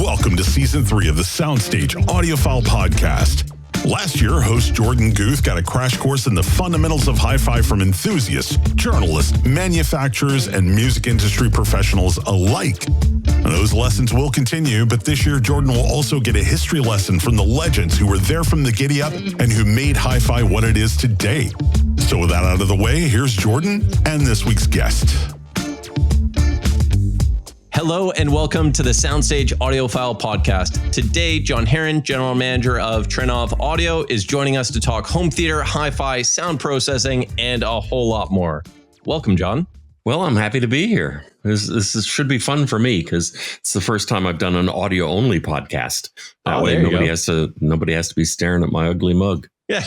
Welcome to Season 3 of the Soundstage Audiophile Podcast. Last year, host Jorden Guth got a crash course in the fundamentals of hi-fi from enthusiasts, journalists, manufacturers, and music industry professionals alike. And those lessons will continue, but this year, Jorden will also get a history lesson from the legends who were there from the giddy-up and who made hi-fi what it is today. So with that out of the way, here's Jorden and this week's guest. Hello and welcome to the Soundstage Audiophile Podcast. Today, Jon Herron, General Manager of Trinnov Audio, is joining us to talk home theater, hi-fi, sound processing, and a whole lot more. Welcome, Jon. Well, I'm happy to be here. This should be fun for me because it's the first time I've done an audio-only podcast. Nobody has to be staring at my ugly mug. Yeah.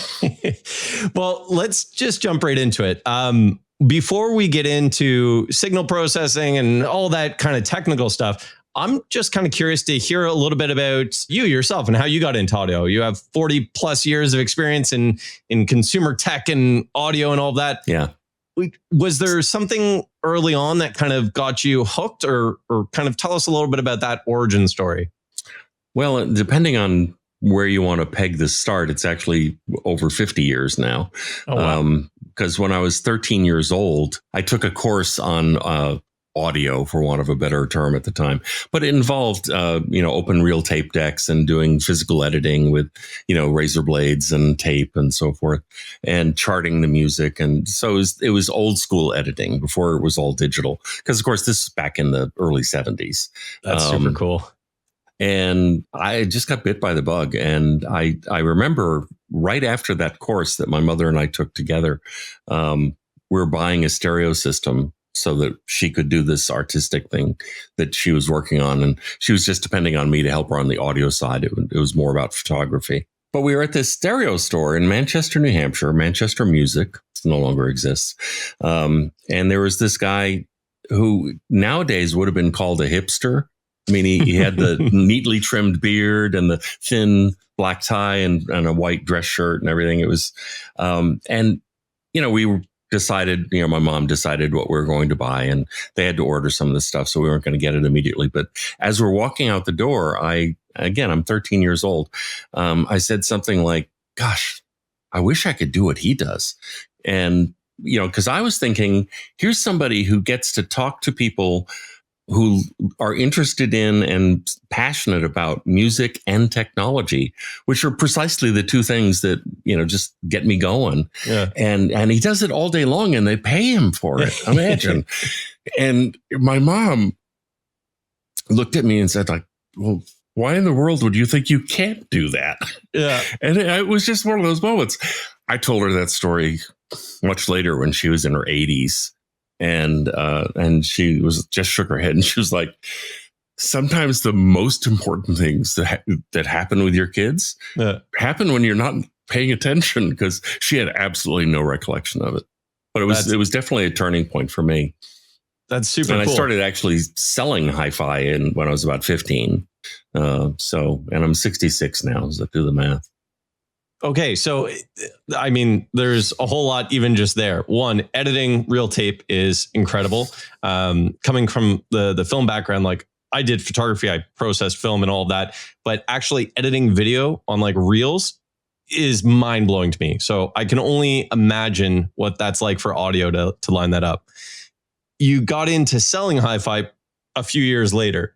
Well, let's just jump right into it. Before we get into signal processing and all that kind of technical stuff, I'm just kind of curious to hear a little bit about you yourself and how you got into audio. You have 40 plus years of experience in consumer tech and audio and all that. Yeah. Was there something early on that kind of got you hooked or kind of tell us a little bit about that origin story? Well, depending on where you want to peg the start, it's actually over 50 years now. Oh, wow. Because when I was 13 years old, I took a course on audio, for want of a better term at the time. But it involved, open reel tape decks and doing physical editing with, razor blades and tape and so forth, and charting the music. And so it was old school editing before it was all digital. Because, of course, this is back in the early 70s. That's super cool. And I just got bit by the bug. And I remember right after that course that my mother and I took together, we were buying a stereo system so that she could do this artistic thing that she was working on. And she was just depending on me to help her on the audio side. It was more about photography. But we were at this stereo store in Manchester, New Hampshire, Manchester Music. It no longer exists. And there was this guy who nowadays would have been called a hipster. I mean, he had the neatly trimmed beard and the thin black tie and a white dress shirt and everything. It was, we decided, my mom decided what we were going to buy, and they had to order some of the stuff, so we weren't going to get it immediately. But as we're walking out the door, I'm 13 years old. I said something like, gosh, I wish I could do what he does. And, because I was thinking, here's somebody who gets to talk to people who are interested in and passionate about music and technology, which are precisely the two things that, just get me going. Yeah. And he does it all day long and they pay him for it. Imagine. And my mom looked at me and said, like, well, why in the world would you think you can't do that? Yeah. And it was just one of those moments. I told her that story much later when she was in her 80s. And she was just shook her head and she was like, sometimes the most important things that happen with your kids happen when you're not paying attention, because she had absolutely no recollection of it. But it was definitely a turning point for me. That's super cool. I started actually selling hi-fi when I was about 15. And I'm 66 now, so do the math. Okay, so, I mean, there's a whole lot even just there. One, editing real tape is incredible. Coming from the film background, like I did photography, I processed film and all of that, but actually editing video on like reels is mind blowing to me. So I can only imagine what that's like for audio to line that up. You got into selling hi-fi a few years later.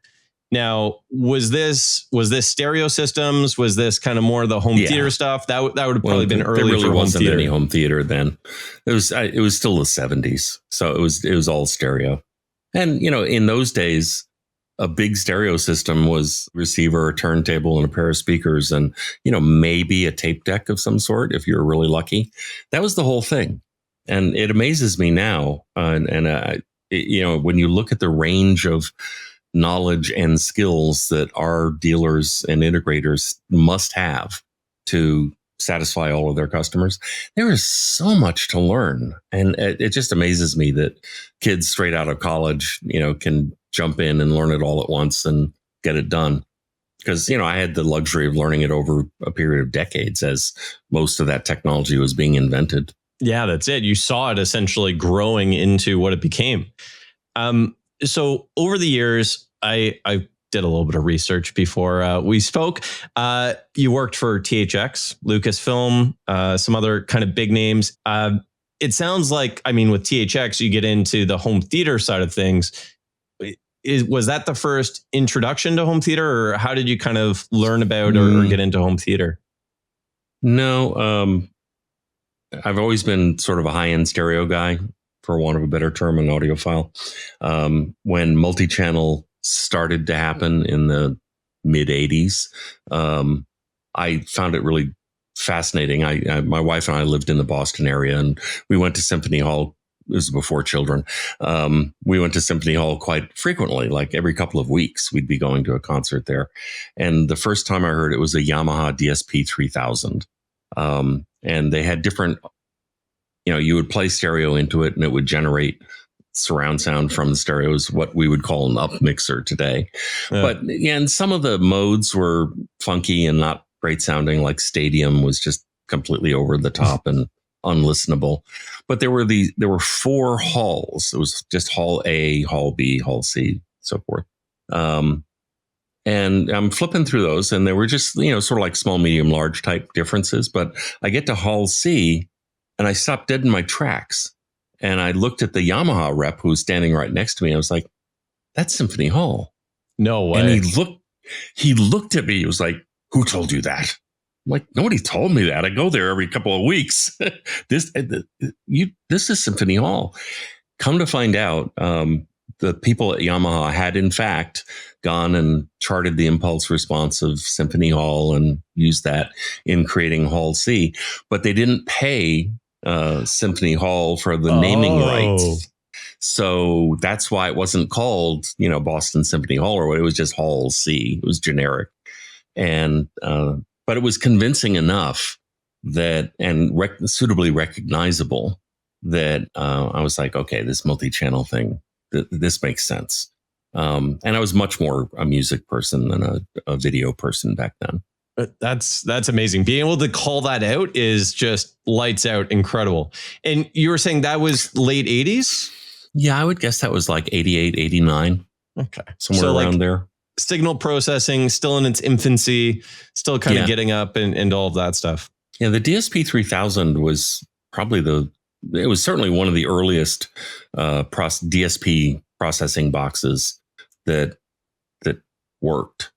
Now, was this stereo systems? Was this kind of more the home theater stuff? That would have probably been early. There really for wasn't home theater. any home theater then. It was still the 70s, so it was all stereo. And in those days, a big stereo system was receiver, a turntable, and a pair of speakers, and maybe a tape deck of some sort if you're really lucky. That was the whole thing. And it amazes me now. When you look at the range of knowledge and skills that our dealers and integrators must have to satisfy all of their customers, there is so much to learn. And it just amazes me that kids straight out of college, can jump in and learn it all at once and get it done. Because, I had the luxury of learning it over a period of decades as most of that technology was being invented. Yeah, that's it. You saw it essentially growing into what it became. So over the years, I did a little bit of research before we spoke. You worked for THX, Lucasfilm, some other kind of big names. It sounds like, I mean, with THX, you get into the home theater side of things. Was that the first introduction to home theater, or how did you kind of learn about or get into home theater? No, I've always been sort of a high-end stereo guy, for want of a better term, an audiophile. When multi-channel started to happen in the mid-'80s, I found it really fascinating. My wife and I lived in the Boston area, and we went to Symphony Hall. It was before children. We went to Symphony Hall quite frequently, like every couple of weeks, we'd be going to a concert there. And the first time I heard it was a Yamaha DSP 3000. And they had different, you would play stereo into it and it would generate surround sound from the stereos, what we would call an up mixer today. Yeah. But and some of the modes were funky and not great sounding, like Stadium was just completely over the top and unlistenable. But there were 4 halls. It was just Hall A, Hall B, Hall C, so forth. And I'm flipping through those, and they were just, sort of like small, medium, large type differences. But I get to Hall C, and I stopped dead in my tracks. And I looked at the Yamaha rep who was standing right next to me. I was like, that's Symphony Hall. No way. And he looked at me. He was like, who told you that? I'm like, nobody told me that. I go there every couple of weeks. This is Symphony Hall. Come to find out, the people at Yamaha had in fact gone and charted the impulse response of Symphony Hall and used that in creating Hall C, but they didn't pay Symphony Hall for the naming rights. So that's why it wasn't called, Boston Symphony Hall, or it was just Hall C. It was generic. And, but it was convincing enough that, and suitably recognizable, that I was like, okay, this multi-channel thing, this makes sense. And I was much more a music person than a video person back then. That's amazing. Being able to call that out is just lights out incredible. And you were saying that was late 80s? Yeah, I would guess that was like 88, 89. Okay. Somewhere around there. Signal processing still in its infancy, still kind of getting up and all of that stuff. Yeah, the DSP 3000 was probably it was certainly one of the earliest DSP processing boxes that worked.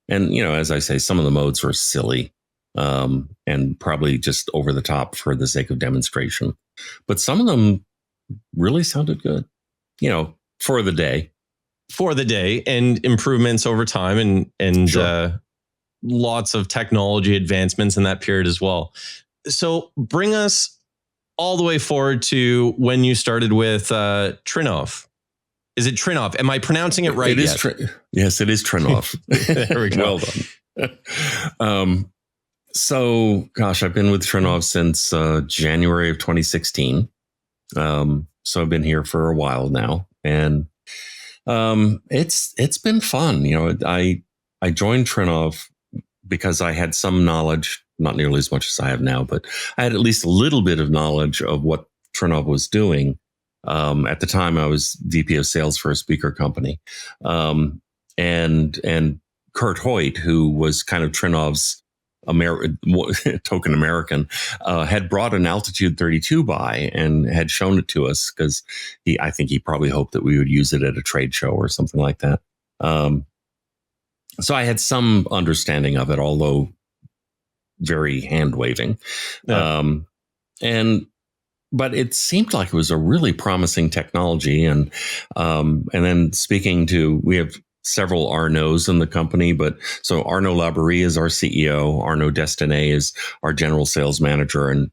And, as I say, some of the modes were silly and probably just over the top for the sake of demonstration. But some of them really sounded good, for the day. For the day, and improvements over time, and Sure. Lots of technology advancements in that period as well. So bring us all the way forward to when you started with Trinnov. Is it Trinnov? Am I pronouncing it right? It is. Yes, it is Trinnov. There we go. Well done. So, gosh, I've been with Trinnov since January of 2016. So I've been here for a while now, and it's been fun. I joined Trinnov because I had some knowledge, not nearly as much as I have now, but I had at least a little bit of knowledge of what Trinnov was doing. At the time, I was VP of sales for a speaker company. And Kurt Hoyt, who was kind of Trinnov's token American, had brought an Altitude 32 by and had shown it to us because I think he probably hoped that we would use it at a trade show or something like that. So I had some understanding of it, although very hand waving. Yeah. But it seemed like it was a really promising technology. And then we have several Arnauds in the company, but so Arnaud Laborie is our CEO. Arnaud Destinet is our general sales manager. And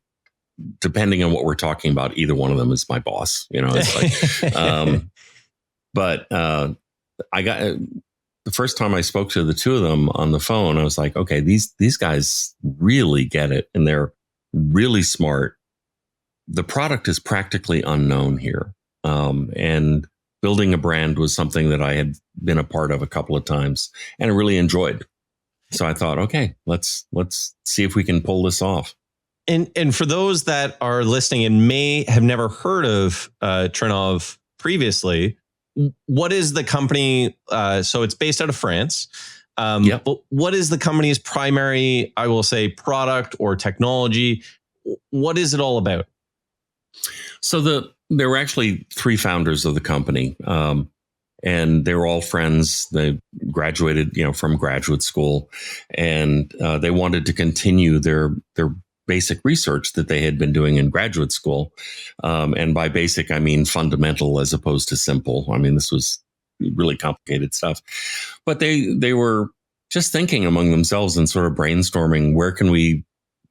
depending on what we're talking about, either one of them is my boss, it's like, but I got the first time I spoke to the two of them on the phone, I was like, okay, these guys really get it. And they're really smart. The product is practically unknown here. And building a brand was something that I had been a part of a couple of times and I really enjoyed. So I thought, okay, let's see if we can pull this off. And for those that are listening and may have never heard of Trinnov previously, what is the company? So it's based out of France. Yep. But what is the company's primary, I will say, product or technology? What is it all about? So there were actually three founders of the company, and they were all friends. They graduated, from graduate school, and they wanted to continue their basic research that they had been doing in graduate school. And by basic, I mean fundamental as opposed to simple. I mean, this was really complicated stuff. But they were just thinking among themselves and sort of brainstorming, where can we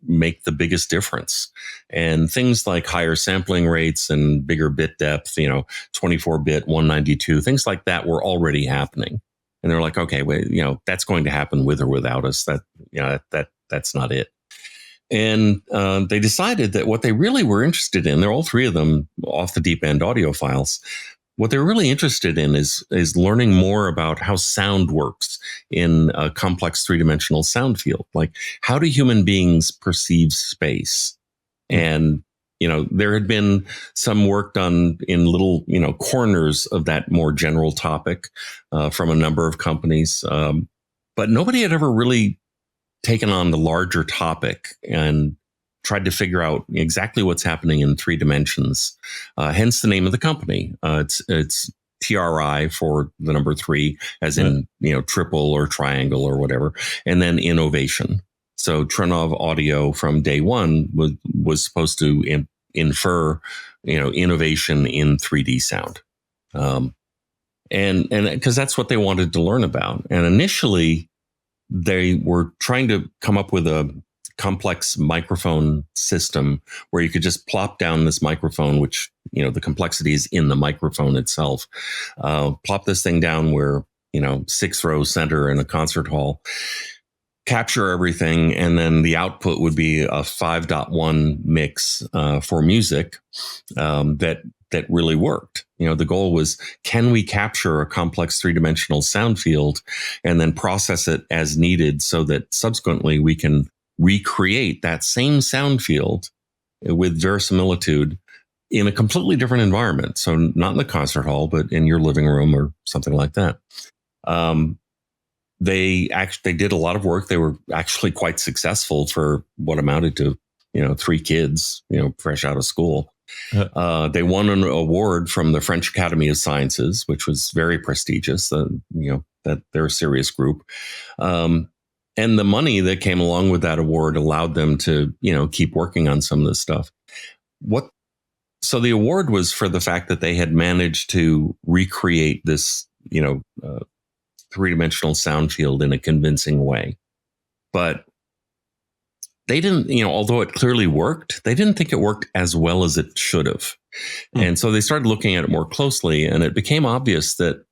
make the biggest difference? And things like higher sampling rates and bigger bit depth, 24-bit, 192, things like that were already happening. And they're like, okay, wait, that's going to happen with or without us. That's not it. And they decided that what they really were interested in, they're all three of them off the deep end audiophiles. What they're really interested in is learning more about how sound works in a complex three-dimensional sound field. Like, how do human beings perceive space? And, there had been some work done in little, corners of that more general topic from a number of companies. But nobody had ever really taken on the larger topic and tried to figure out exactly what's happening in three dimensions. Hence the name of the company. It's TRI for the number 3, as in, triple or triangle or whatever, and then innovation. So Trinnov audio from day one was supposed to infer, innovation in 3D sound. And because that's what they wanted to learn about. And initially they were trying to come up with a complex microphone system where you could just plop down this microphone, which, the complexity is in the microphone itself. Plop this thing down where, 6th row center in a concert hall, capture everything, and then the output would be a 5.1 mix for music that really worked. The goal was, can we capture a complex three-dimensional sound field and then process it as needed so that subsequently we can recreate that same sound field with verisimilitude in a completely different environment. So not in the concert hall, but in your living room or something like that. They did a lot of work. They were actually quite successful for what amounted to, 3 kids, fresh out of school. They won an award from the French Academy of Sciences, which was very prestigious. That they're a serious group. And the money that came along with that award allowed them to, keep working on some of this stuff. So the award was for the fact that they had managed to recreate this, three-dimensional sound field in a convincing way. But they didn't, although it clearly worked, they didn't think it worked as well as it should have. And so they started looking at it more closely, and it became obvious that,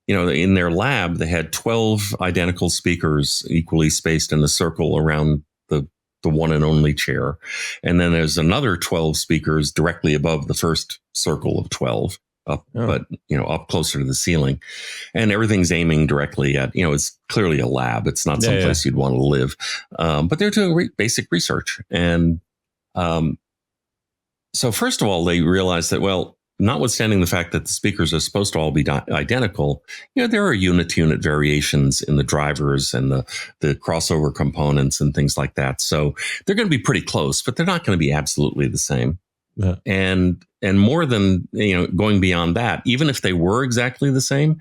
in their lab, they had 12 identical speakers equally spaced in a circle around the one and only chair. And then there's another 12 speakers directly above the first circle of 12, but up closer to the ceiling. And everything's aiming directly at, it's clearly a lab. It's not someplace you'd want to live. But they're doing basic research. And so first of all, they realized that, well, notwithstanding the fact that the speakers are supposed to all be identical, there are unit-to-unit variations in the drivers and the crossover components and things like that. So they're going to be pretty close, but they're not going to be absolutely the same. Yeah. And more than, going beyond that, even if they were exactly the same,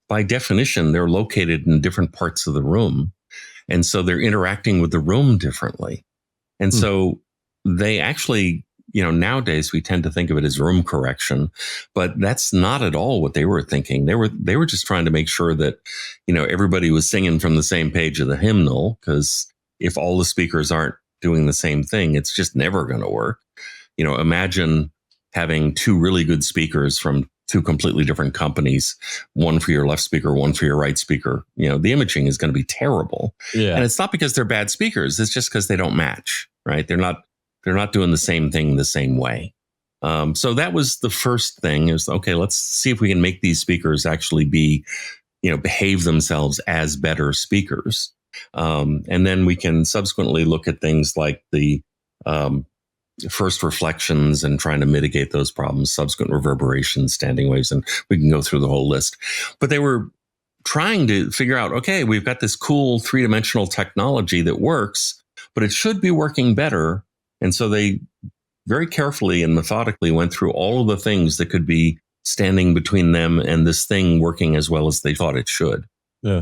by definition, they're located in different parts of the room. And so they're interacting with the room differently. And so they actually, nowadays we tend to think of it as room correction, but that's not at all what they were thinking. They were just trying to make sure that, everybody was singing from the same page of the hymnal, because if all the speakers aren't doing the same thing, it's just never going to work. Imagine having 2 really good speakers from 2 completely different companies, one for your left speaker, one for your right speaker. The imaging is going to be terrible. Yeah. And it's not because they're bad speakers. It's just because they don't match, right? They're not doing the same thing the same way. So that was the first thing, is, okay, let's see if we can make these speakers actually be, behave themselves as better speakers. And then we can subsequently look at things like the first reflections and trying to mitigate those problems, subsequent reverberations, standing waves, and we can go through the whole list. But they were trying to figure out, okay, we've got this cool 3-dimensional technology that works, but it should be working better. And so they very carefully and methodically went through all of the things that could be standing between them and this thing working as well as they thought it should. Yeah.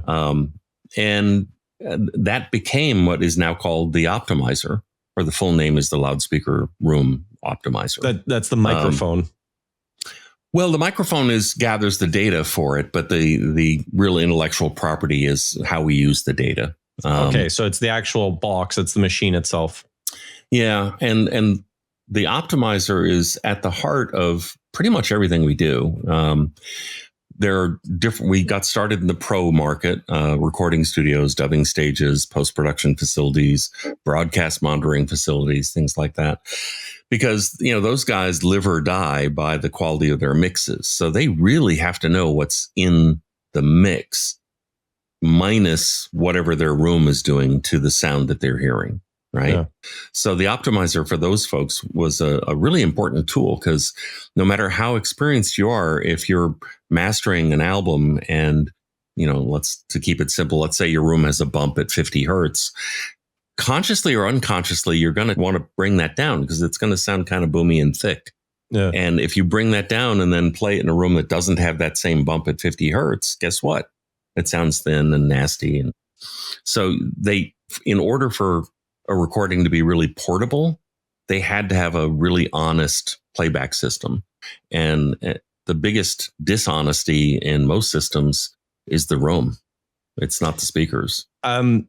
And that became what is now called the optimizer, or the full name is the loudspeaker room optimizer. That's the microphone. Well, the microphone gathers the data for it, but the real intellectual property is how we use the data. Okay, so it's the actual box. It's the machine itself. Yeah, and the optimizer is at the heart of pretty much everything we do. There are different. We got started in the pro market, recording studios, dubbing stages, post-production facilities, broadcast monitoring facilities, things like that. Because, those guys live or die by the quality of their mixes. So they really have to know what's in the mix minus whatever their room is doing to the sound that they're hearing. Right. Yeah. So the optimizer for those folks was a really important tool, because no matter how experienced you are, if you're mastering an album and, to keep it simple, let's say your room has a bump at 50 hertz, consciously or unconsciously, you're going to want to bring that down because it's going to sound kind of boomy and thick. Yeah. And if you bring that down and then play it in a room that doesn't have that same bump at 50 hertz, guess what? It sounds thin and nasty. And so in order for a recording to be really portable, they had to have a really honest playback system. And the biggest dishonesty in most systems is the room. It's not the speakers.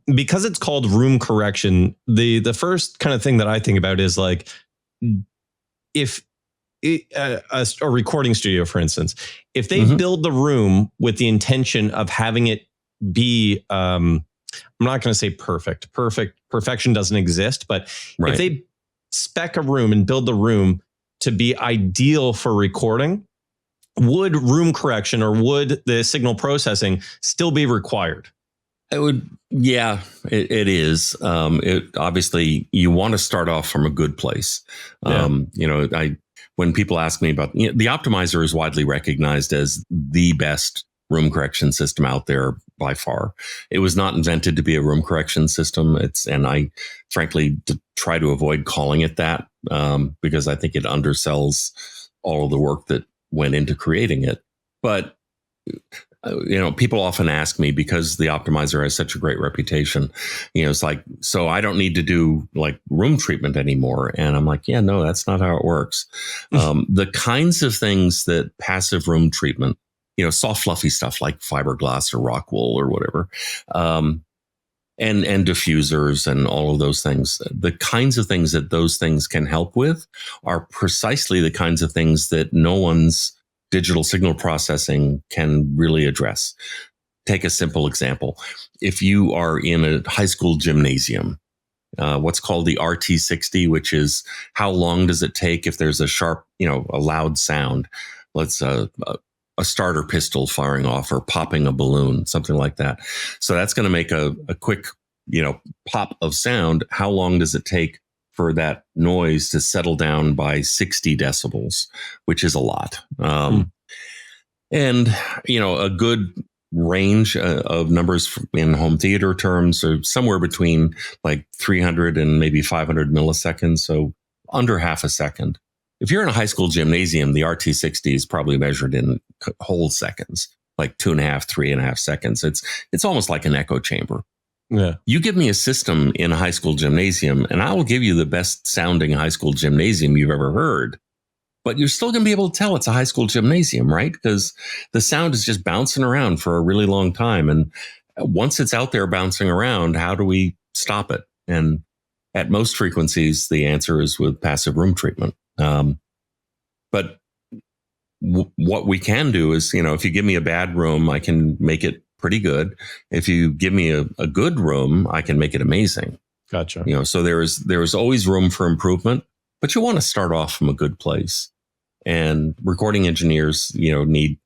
Because it's called room correction, the first kind of thing that I think about is like, if a recording studio, for instance, if they build the room with the intention of having it be, I'm not going to say perfect. Perfection doesn't exist, but if they spec a room and build the room to be ideal for recording, would room correction or would the signal processing still be required? It would. Yeah, it is. It obviously, you want to start off from a good place. When people ask me about, the optimizer is widely recognized as the best room correction system out there by far. It was not invented to be a room correction system. And I frankly try to avoid calling it that because I think it undersells all of the work that went into creating it. But people often ask me, because the optimizer has such a great reputation, it's like, so I don't need to do like room treatment anymore. And I'm like, yeah, no, that's not how it works. The kinds of things that passive room treatment, soft, fluffy stuff like fiberglass or rock wool or whatever, and diffusers and all of those things, the kinds of things that those things can help with are precisely the kinds of things that no one's digital signal processing can really address. Take a simple example. If you are in a high school gymnasium, what's called the RT60, which is how long does it take if there's a sharp, a loud sound, let's a starter pistol firing off or popping a balloon, something like that. So that's going to make a quick, pop of sound. How long does it take for that noise to settle down by 60 decibels, which is a lot. And, a good range of numbers in home theater terms are somewhere between like 300 and maybe 500 milliseconds. So under half a second. If you're in a high school gymnasium, the RT60 is probably measured in whole seconds, like 2.5, 3.5 seconds. It's almost like an echo chamber. Yeah. You give me a system in a high school gymnasium and I will give you the best sounding high school gymnasium you've ever heard. But you're still going to be able to tell it's a high school gymnasium, right? Because the sound is just bouncing around for a really long time. And once it's out there bouncing around, how do we stop it? And at most frequencies, the answer is with passive room treatment. But what we can do is, if you give me a bad room, I can make it pretty good. If you give me a good room, I can make it amazing. Gotcha. So there is always room for improvement, but you want to start off from a good place. And recording engineers, need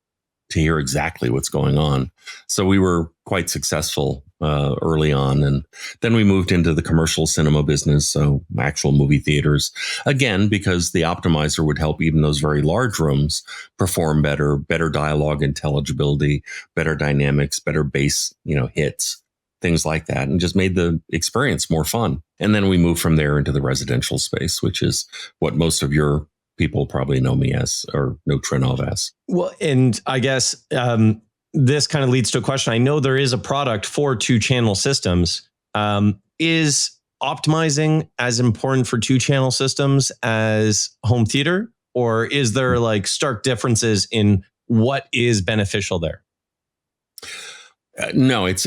to hear exactly what's going on. So we were quite successful early on. And then we moved into the commercial cinema business, so actual movie theaters, again, because the optimizer would help even those very large rooms perform better dialogue intelligibility, better dynamics, better bass, hits, things like that, and just made the experience more fun. And then we moved from there into the residential space, which is what most of your people probably know me as, or know Trinnov as. Well, and I guess this kind of leads to a question. I know there is a product for 2-channel systems. Is optimizing as important for 2-channel systems as home theater, or is there like stark differences in what is beneficial there? No, it's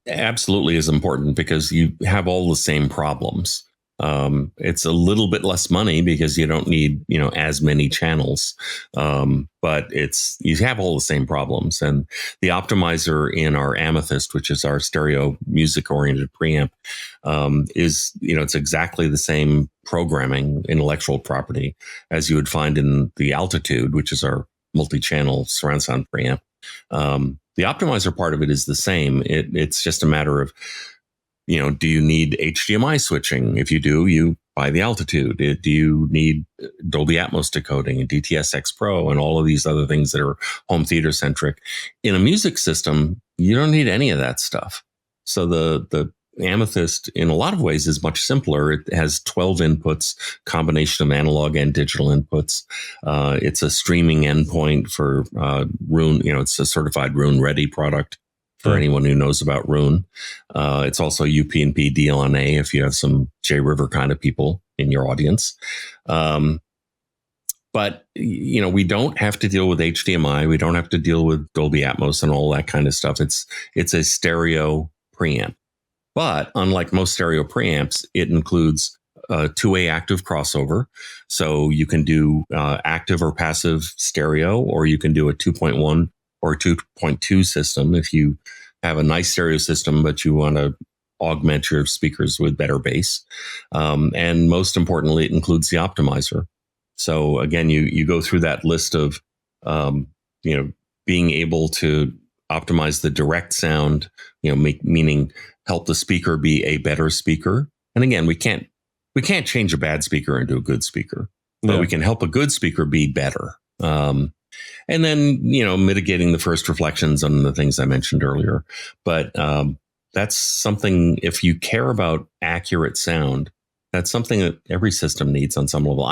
absolutely as important because you have all the same problems. It's a little bit less money because you don't need, as many channels. But you have all the same problems. And the optimizer in our Amethyst, which is our stereo music oriented preamp, is, it's exactly the same programming intellectual property as you would find in the Altitude, which is our multi-channel surround sound preamp. The optimizer part of it is the same. It's just a matter of, do you need HDMI switching? If you do, you buy the Altitude. Do you need Dolby Atmos decoding and DTS:X Pro and all of these other things that are home theater centric? In a music system, you don't need any of that stuff. So the Amethyst, in a lot of ways, is much simpler. It has 12 inputs, combination of analog and digital inputs. It's a streaming endpoint for Roon. It's a certified Roon ready product. For anyone who knows about Roon. It's also UP&P DLNA if you have some J River kind of people in your audience. But, we don't have to deal with HDMI. We don't have to deal with Dolby Atmos and all that kind of stuff. It's a stereo preamp. But unlike most stereo preamps, it includes two-way active crossover. So you can do active or passive stereo, or you can do a 2.1 or 2.2 system if you have a nice stereo system, but you want to augment your speakers with better bass. And most importantly, it includes the optimizer. So again, you go through that list of, being able to optimize the direct sound, meaning help the speaker be a better speaker. And again, we can't change a bad speaker into a good speaker, but we can help a good speaker be better. And then, mitigating the first reflections on the things I mentioned earlier. But that's something, if you care about accurate sound, that's something that every system needs on some level.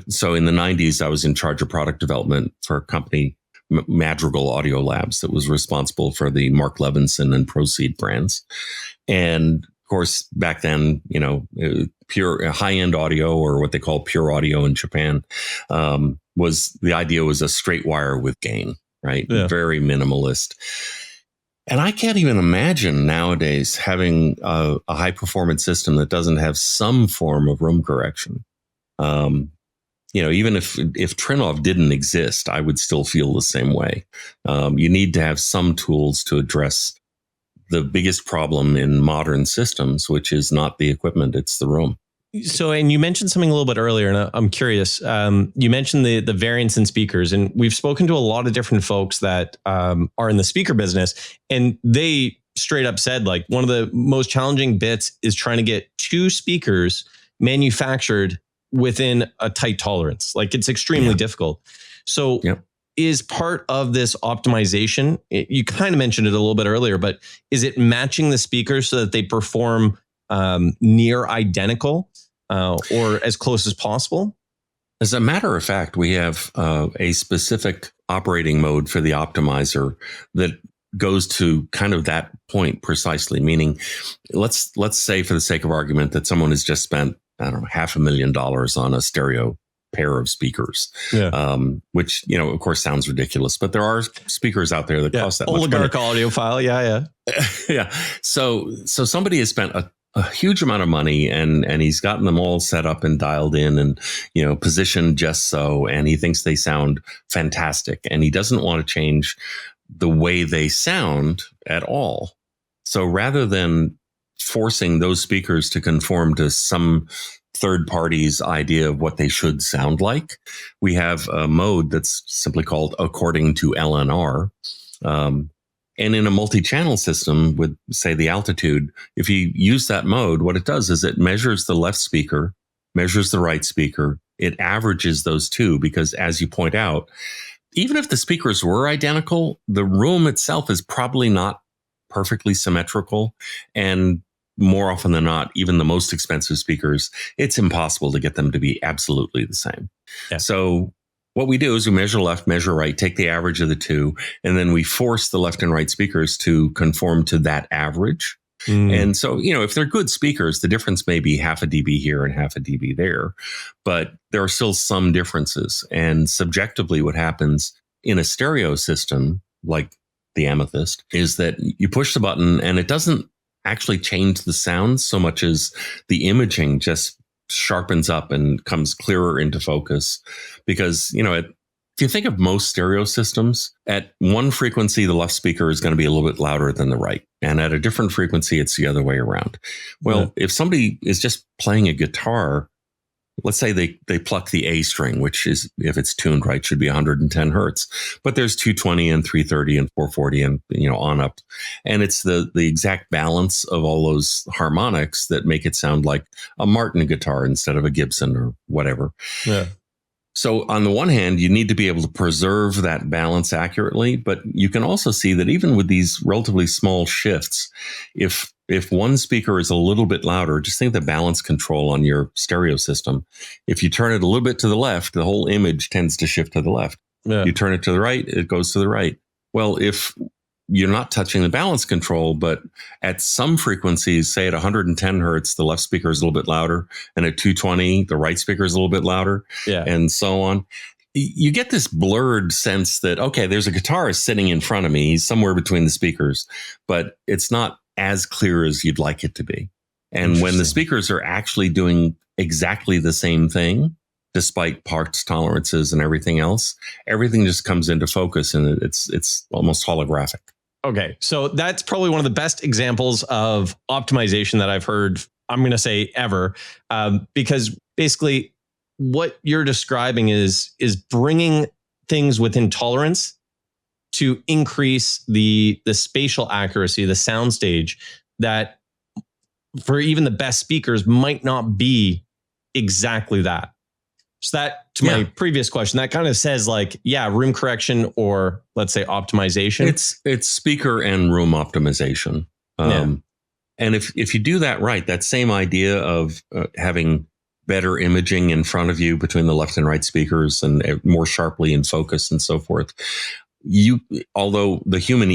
So in the 90s, I was in charge of product development for a company, Madrigal Audio Labs, that was responsible for the Mark Levinson and Proceed brands. And of course, back then, pure high-end audio, or what they call pure audio in Japan, was a straight wire with gain, right? Yeah. Very minimalist. And I can't even imagine nowadays having a high-performance system that doesn't have some form of room correction. Even if Trinnov didn't exist, I would still feel the same way. You need to have some tools to address the biggest problem in modern systems, which is not the equipment, it's the room. So, and you mentioned something a little bit earlier, and I'm curious. You mentioned the variance in speakers, and we've spoken to a lot of different folks that are in the speaker business, and they straight up said, like, one of the most challenging bits is trying to get 2 speakers manufactured within a tight tolerance. Like, it's extremely difficult. So is part of this optimization, you kind of mentioned it a little bit earlier, but is it matching the speakers so that they perform near identical or as close as possible? As a matter of fact, we have a specific operating mode for the optimizer that goes to kind of that point precisely, meaning let's say, for the sake of argument, that someone has just spent, $500,000 on a stereo pair of speakers, which, of course, sounds ridiculous, but there are speakers out there that cost that much money. Oligarch audiophile. Yeah. So somebody has spent a huge amount of money, and he's gotten them all set up and dialed in and, positioned just so, and he thinks they sound fantastic, and he doesn't want to change the way they sound at all. So rather than forcing those speakers to conform to some third party's idea of what they should sound like, we have a mode that's simply called according to LNR. And And in a multi-channel system with, say, the altitude, if you use that mode, what it does is it measures the left speaker, measures the right speaker. It averages those two because, as you point out, even if the speakers were identical, the room itself is probably not perfectly symmetrical. And more often than not, even the most expensive speakers, it's impossible to get them to be absolutely the same. Yeah. So what we do is we measure left, measure right, take the average of the two, and then we force the left and right speakers to conform to that average. And so, if they're good speakers, the difference may be half a dB here and half a dB there, but there are still some differences. And subjectively, what happens in a stereo system like the Amethyst is that you push the button and it doesn't actually change the sound so much as the imaging just sharpens up and comes clearer into focus. Because, if you think of most stereo systems, at one frequency, the left speaker is going to be a little bit louder than the right. And at a different frequency, it's the other way around. Well, if somebody is just playing a guitar, let's say they pluck the A string, which is, if it's tuned right, should be 110 hertz. But there's 220 and 330 and 440 and, on up. And it's the exact balance of all those harmonics that make it sound like a Martin guitar instead of a Gibson or whatever. Yeah. So on the one hand, you need to be able to preserve that balance accurately, but you can also see that even with these relatively small shifts, if one speaker is a little bit louder, just think the balance control on your stereo system. If you turn it a little bit to the left, the whole image tends to shift to the left. Yeah. You turn it to the right, it goes to the right. Well, if you're not touching the balance control, but at some frequencies, say at 110 hertz, the left speaker is a little bit louder, and at 220, the right speaker is a little bit louder, and so on. You get this blurred sense that, okay, there's a guitarist sitting in front of me, he's somewhere between the speakers, but it's not as clear as you'd like it to be. And when the speakers are actually doing exactly the same thing, despite parts tolerances and everything else, everything just comes into focus, and it's almost holographic. Okay, so that's probably one of the best examples of optimization that I've heard, I'm going to say ever, because basically what you're describing is bringing things within tolerance to increase the spatial accuracy, the soundstage, that for even the best speakers might not be exactly that. So that, to my previous question, that kind of says room correction, or let's say optimization. It's speaker and room optimization. And if you do that right, that same idea of having better imaging in front of you between the left and right speakers and more sharply in focus and so forth, although the human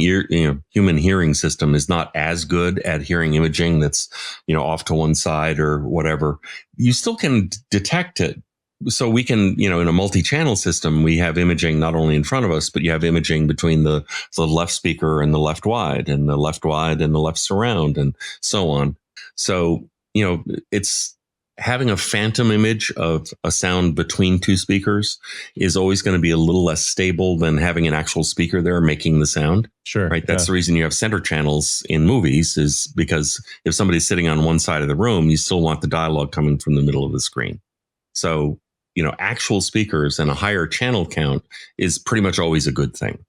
hearing system is not as good at hearing imaging that's, off to one side or whatever, you still can detect it. So we can, in a multi-channel system, we have imaging not only in front of us, but you have imaging between the left speaker and the left wide, and the left wide and the left surround, and so on. So, it's having a phantom image of a sound between two speakers is always going to be a little less stable than having an actual speaker there making the sound. Sure. Right. That's the reason you have center channels in movies, is because if somebody's sitting on one side of the room, you still want the dialogue coming from the middle of the screen. So, actual speakers and a higher channel count is pretty much always a good thing.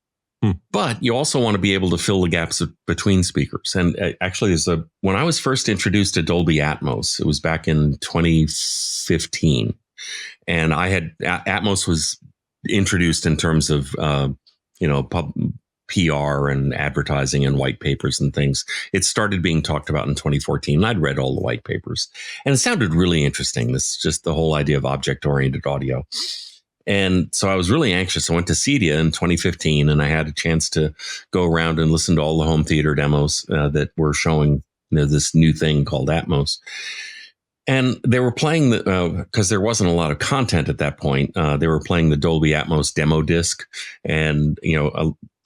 But you also want to be able to fill the gaps between speakers. And actually, when I was first introduced to Dolby Atmos, it was back in 2015. And Atmos was introduced in terms of, PR and advertising and white papers and things. It started being talked about in 2014. I'd read all the white papers, and it sounded really interesting. This is just the whole idea of object-oriented audio. And so I was really anxious. I went to CEDIA in 2015, and I had a chance to go around and listen to all the home theater demos that were showing this new thing called Atmos. And they were playing because there wasn't a lot of content at that point. They were playing the Dolby Atmos demo disc, and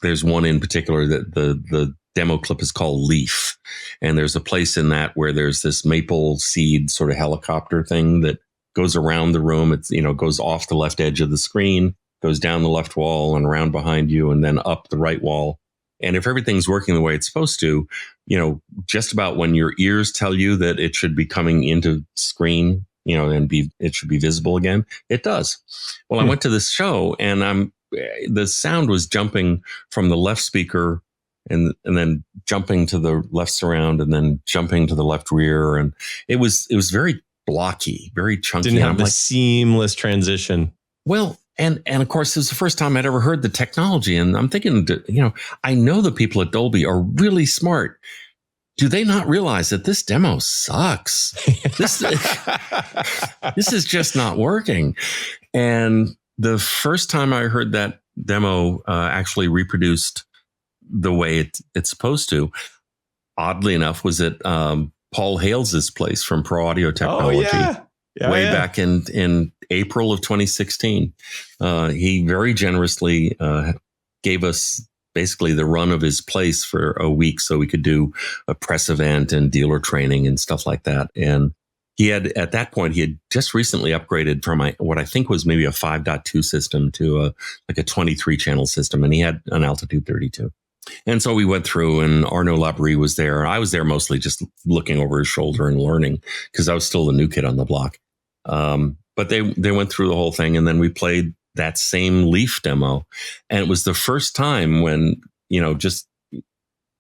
there's one in particular that the demo clip is called Leaf. And there's a place in that where there's this maple seed sort of helicopter thing that goes around the room. It's, goes off the left edge of the screen, goes down the left wall and around behind you, and then up the right wall. And if everything's working the way it's supposed to, just about when your ears tell you that it should be coming into screen, and it should be visible again, it does. Well, I went to this show, and the sound was jumping from the left speaker and then jumping to the left surround and then jumping to the left rear. And it was very blocky, very chunky. Didn't have the seamless transition. Well, and of course, it was the first time I'd ever heard the technology. And I'm thinking, I know the people at Dolby are really smart. Do they not realize that this demo sucks? This is just not working. And the first time I heard that demo actually reproduced the way it's supposed to, oddly enough, was at Paul Hales's place from Pro Audio Technology. Oh, yeah. Way back in April of 2016. He very generously gave us basically the run of his place for a week so we could do a press event and dealer training and stuff like that. And he had, at that point, he had just recently upgraded from what I think was maybe a 5.2 system to a 23 channel system. And he had an Altitude 32. And so we went through, and Arnaud Labrie was there. I was there mostly just looking over his shoulder and learning, because I was still the new kid on the block. But they went through the whole thing, and then we played that same Leaf demo. And it was the first time when, just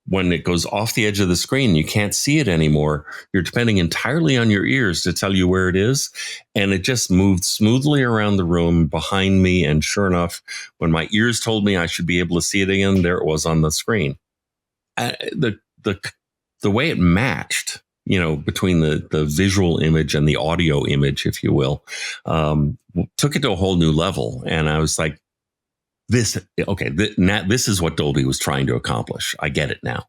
when it goes off the edge of the screen, you can't see it anymore. You're depending entirely on your ears to tell you where it is. And it just moved smoothly around the room behind me. And sure enough, when my ears told me I should be able to see it again, there it was on the screen. The way it matched, between the visual image and the audio image, if you will, took it to a whole new level. And I was like, this is what Dolby was trying to accomplish. I get it now.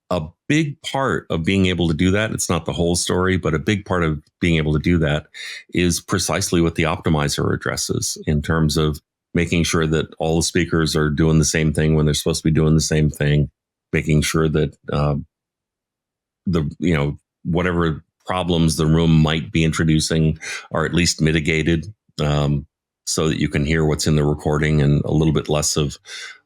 A big part of being able to do that, it's not the whole story, but a big part of being able to do that is precisely what the optimizer addresses, in terms of making sure that all the speakers are doing the same thing when they're supposed to be doing the same thing, making sure that whatever problems the room might be introducing are at least mitigated, so that you can hear what's in the recording and a little bit less of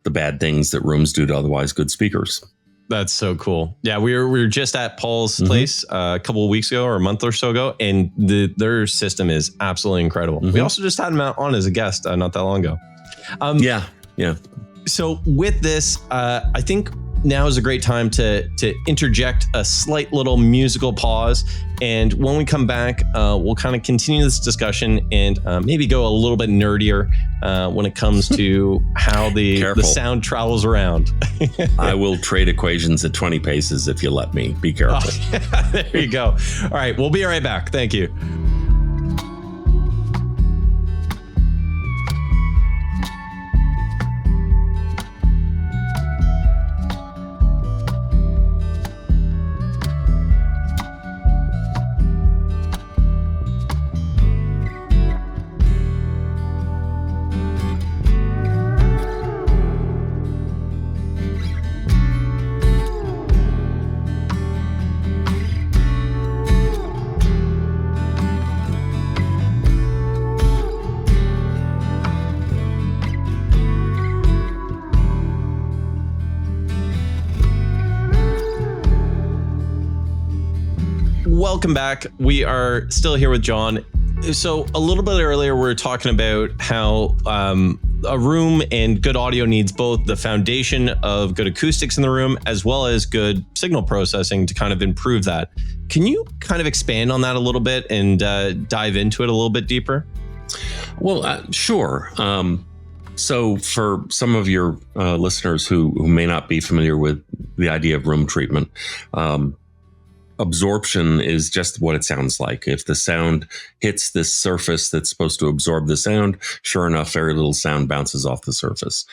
the bad things that rooms do to otherwise good speakers. That's so cool. Yeah, we were just at Paul's place a couple of weeks ago, or a month or so ago, and their system is absolutely incredible. We also just had him on as a guest not that long ago. Yeah. So with this, I think now is a great time to interject a slight little musical pause. And when we come back, we'll kind of continue this discussion and maybe go a little bit nerdier when it comes to how the sound travels around. I will trade equations at 20 paces if you let me. Be careful. Oh, there you go. All right, we'll be right back. Thank you. Welcome back. We are still here with Jon. So a little bit earlier, we were talking about how a room and good audio needs both the foundation of good acoustics in the room as well as good signal processing to kind of improve that. Can you kind of expand on that a little bit and dive into it a little bit deeper? Well, sure. So for some of your listeners who may not be familiar with the idea of room treatment, absorption is just what it sounds like. If the sound hits this surface that's supposed to absorb the sound, sure enough, very little sound bounces off the surface.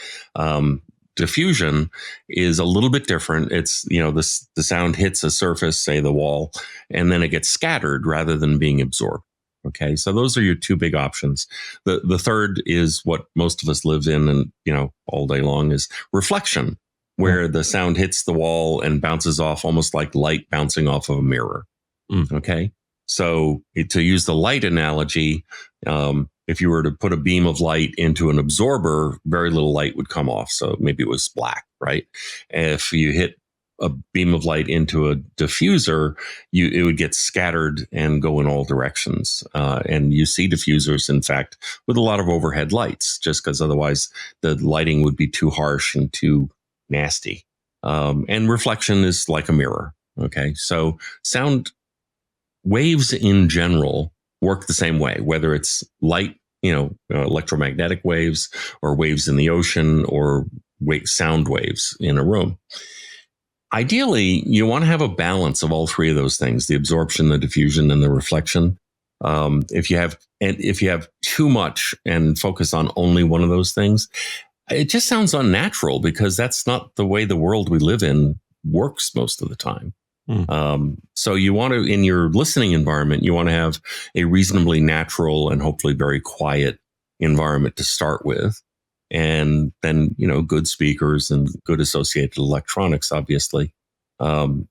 Diffusion is a little bit different. It's, the sound hits a surface, say the wall, and then it gets scattered rather than being absorbed. Okay, so those are your two big options. The third is what most of us live in and, all day long, is reflection, where the sound hits the wall and bounces off almost like light bouncing off of a mirror. Okay. So to use the light analogy, if you were to put a beam of light into an absorber, very little light would come off. So maybe it was black, right? If you hit a beam of light into a diffuser, it would get scattered and go in all directions. And you see diffusers, in fact, with a lot of overhead lights, just because otherwise the lighting would be too harsh and too nasty. And reflection is like a mirror. Okay. So sound waves in general work the same way, whether it's light, electromagnetic waves or waves in the ocean or sound waves in a room. Ideally, you want to have a balance of all three of those things: the absorption, the diffusion, and the reflection. If you have too much and focus on only one of those things, it just sounds unnatural, because that's not the way the world we live in works most of the time. So you want to, in your listening environment, you want to have a reasonably natural and hopefully very quiet environment to start with. And then, good speakers and good associated electronics, obviously,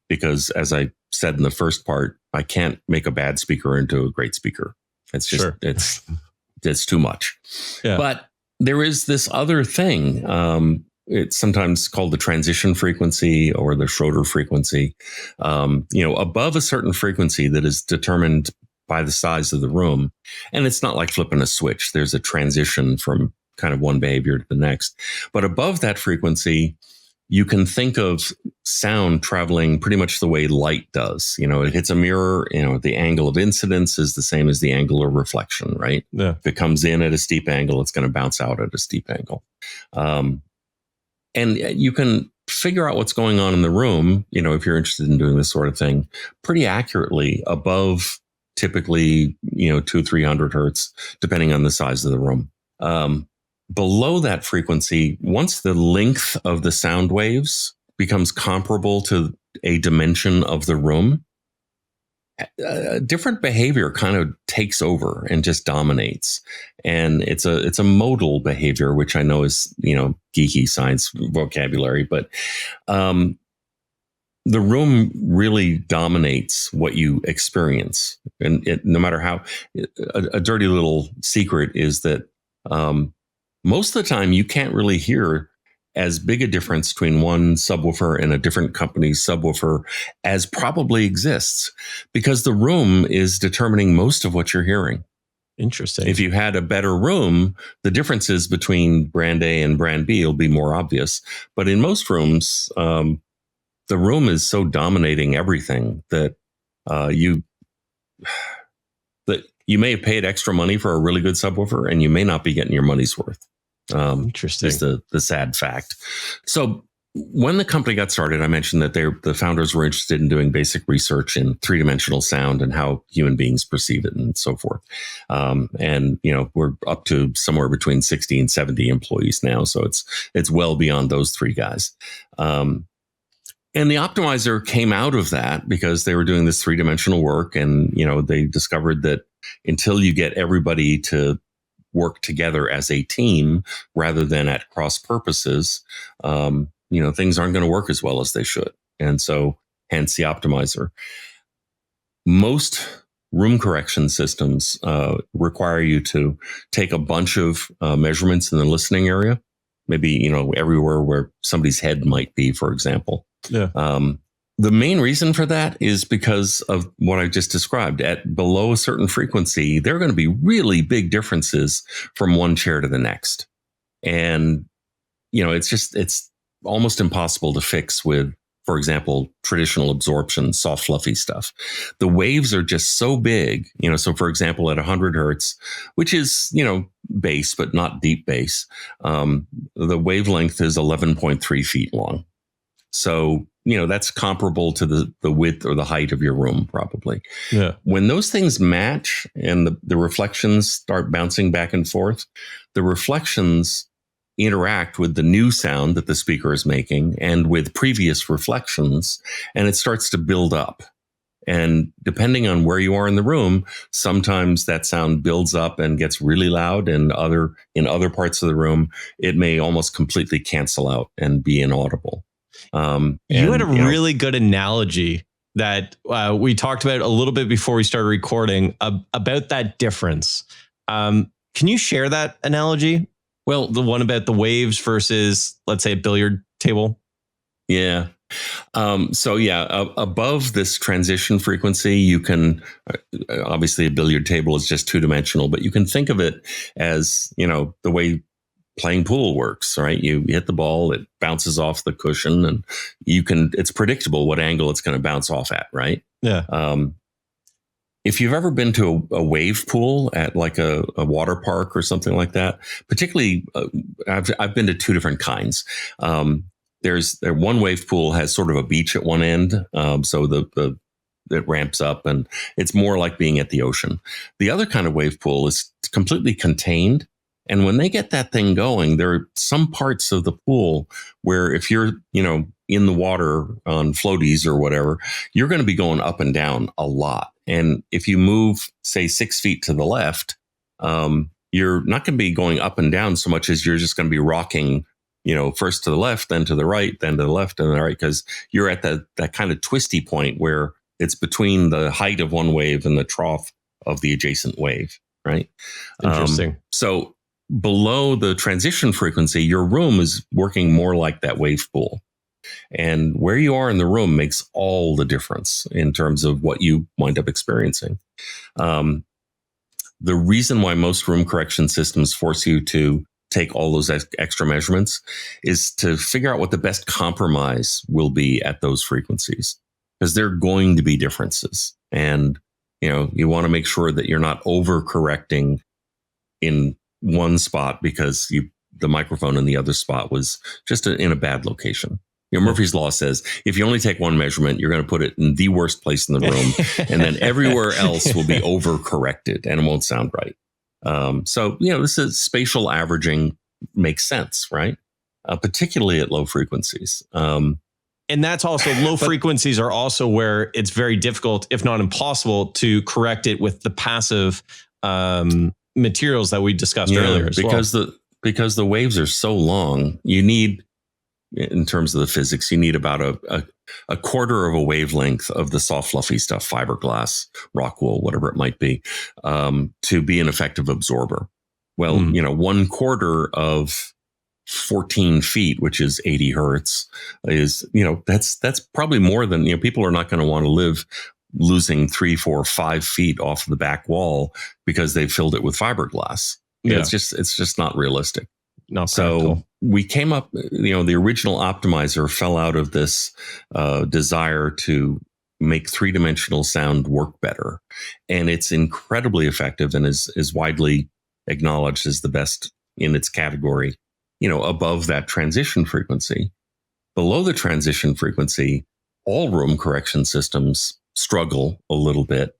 because as I said in the first part, I can't make a bad speaker into a great speaker. It's just, it's too much. Yeah. But there is this other thing. It's sometimes called the transition frequency or the Schroeder frequency. Above a certain frequency that is determined by the size of the room. And it's not like flipping a switch. There's a transition from kind of one behavior to the next. But above that frequency, you can think of sound traveling pretty much the way light does. It hits a mirror, the angle of incidence is the same as the angle of reflection, right? Yeah. If it comes in at a steep angle, it's going to bounce out at a steep angle. And you can figure out what's going on in the room, if you're interested in doing this sort of thing, pretty accurately above typically, 200-300 hertz, depending on the size of the room. Below that frequency, once the length of the sound waves becomes comparable to a dimension of the room, a different behavior kind of takes over and just dominates. And it's a modal behavior, which I know is, geeky science vocabulary, but the room really dominates what you experience. And no matter how, a dirty little secret is that most of the time, you can't really hear as big a difference between one subwoofer and a different company's subwoofer as probably exists, because the room is determining most of what you're hearing. Interesting. If you had a better room, the differences between brand A and brand B will be more obvious. But in most rooms, the room is so dominating everything that you may have paid extra money for a really good subwoofer, and you may not be getting your money's worth. Interesting. Is the sad fact. So when the company got started, I mentioned that the founders were interested in doing basic research in three-dimensional sound and how human beings perceive it and so forth. And we're up to somewhere between 60 and 70 employees now, so it's well beyond those three guys. And the optimizer came out of that because they were doing this three-dimensional work, and they discovered that until you get everybody to work together as a team rather than at cross purposes, things aren't going to work as well as they should. And so hence the optimizer. Most room correction systems require you to take a bunch of measurements in the listening area, maybe, everywhere where somebody's head might be, for example. Yeah. The main reason for that is because of what I just described. At below a certain frequency, there are going to be really big differences from one chair to the next. And, it's almost impossible to fix with, for example, traditional absorption, soft, fluffy stuff. The waves are just so big, so for example, at 100 hertz, which is, bass, but not deep bass, the wavelength is 11.3 feet long. So, that's comparable to the width or the height of your room, probably. Yeah. When those things match and the reflections start bouncing back and forth, the reflections interact with the new sound that the speaker is making and with previous reflections, and it starts to build up. And depending on where you are in the room, sometimes that sound builds up and gets really loud, and in other parts of the room, it may almost completely cancel out and be inaudible. You had a really good analogy that we talked about a little bit before we started recording about that difference. Can you share that analogy? Well, the one about the waves versus, let's say, a billiard table. Yeah. Above this transition frequency, you can, obviously a billiard table is just two-dimensional, but you can think of it as, the way playing pool works, right? You hit the ball, it bounces off the cushion, and it's predictable what angle it's going to bounce off at, right? Yeah. If you've ever been to a wave pool at like a water park or something like that, particularly, I've been to two different kinds. There's one wave pool has sort of a beach at one end, so it ramps up, and it's more like being at the ocean. The other kind of wave pool is completely contained, and when they get that thing going, there are some parts of the pool where if you're in the water on floaties or whatever, you're going to be going up and down a lot. And if you move, say, 6 feet to the left, you're not going to be going up and down so much as you're just going to be rocking, first to the left, then to the right, then to the left and the right, because you're at that kind of twisty point where it's between the height of one wave and the trough of the adjacent wave, right? Interesting. So below the transition frequency, your room is working more like that wave pool. And where you are in the room makes all the difference in terms of what you wind up experiencing. The reason why most room correction systems force you to take all those extra measurements is to figure out what the best compromise will be at those frequencies, because there are going to be differences. And, you want to make sure that you're not overcorrecting in one spot because the microphone in the other spot was just in a bad location. Murphy's Law says if you only take one measurement, you're going to put it in the worst place in the room, and then everywhere else will be overcorrected and it won't sound right. So, this is spatial averaging makes sense, right? Particularly at low frequencies. And that's also low frequencies are also where it's very difficult, if not impossible, to correct it with the passive materials that we discussed earlier. Because the waves are so long, you need, in terms of the physics, you need about a quarter of a wavelength of the soft, fluffy stuff, fiberglass, rock wool, whatever it might be, to be an effective absorber. Well, 1/4 of 14 feet, which is 80 hertz, is, that's probably more than, people are not going to want to live losing 3, 4, 5 feet off the back wall because they've filled it with fiberglass. Yeah. It's just not realistic. Not so practical. We came up, the original optimizer fell out of this desire to make three-dimensional sound work better. And it's incredibly effective and is widely acknowledged as the best in its category, above that transition frequency. Below the transition frequency, all room correction systems struggle a little bit.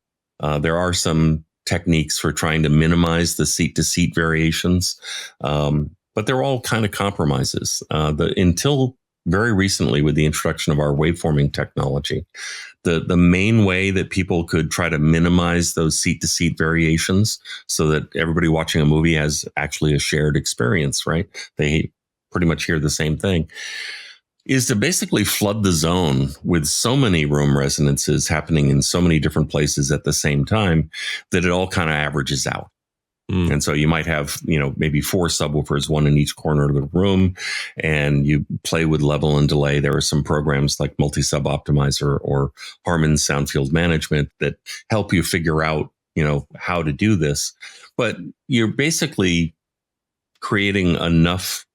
There are some techniques for trying to minimize the seat-to-seat variations, but they're all kind of compromises. Until very recently, with the introduction of our waveforming technology, the main way that people could try to minimize those seat-to-seat variations so that everybody watching a movie has actually a shared experience, right? They pretty much hear the same thing, is to basically flood the zone with so many room resonances happening in so many different places at the same time that it all kind of averages out. And so you might have, maybe 4 subwoofers, one in each corner of the room, and you play with level and delay. There are some programs like Multi-Sub Optimizer or Harman Sound Field Management that help you figure out, how to do this. But you're basically creating enough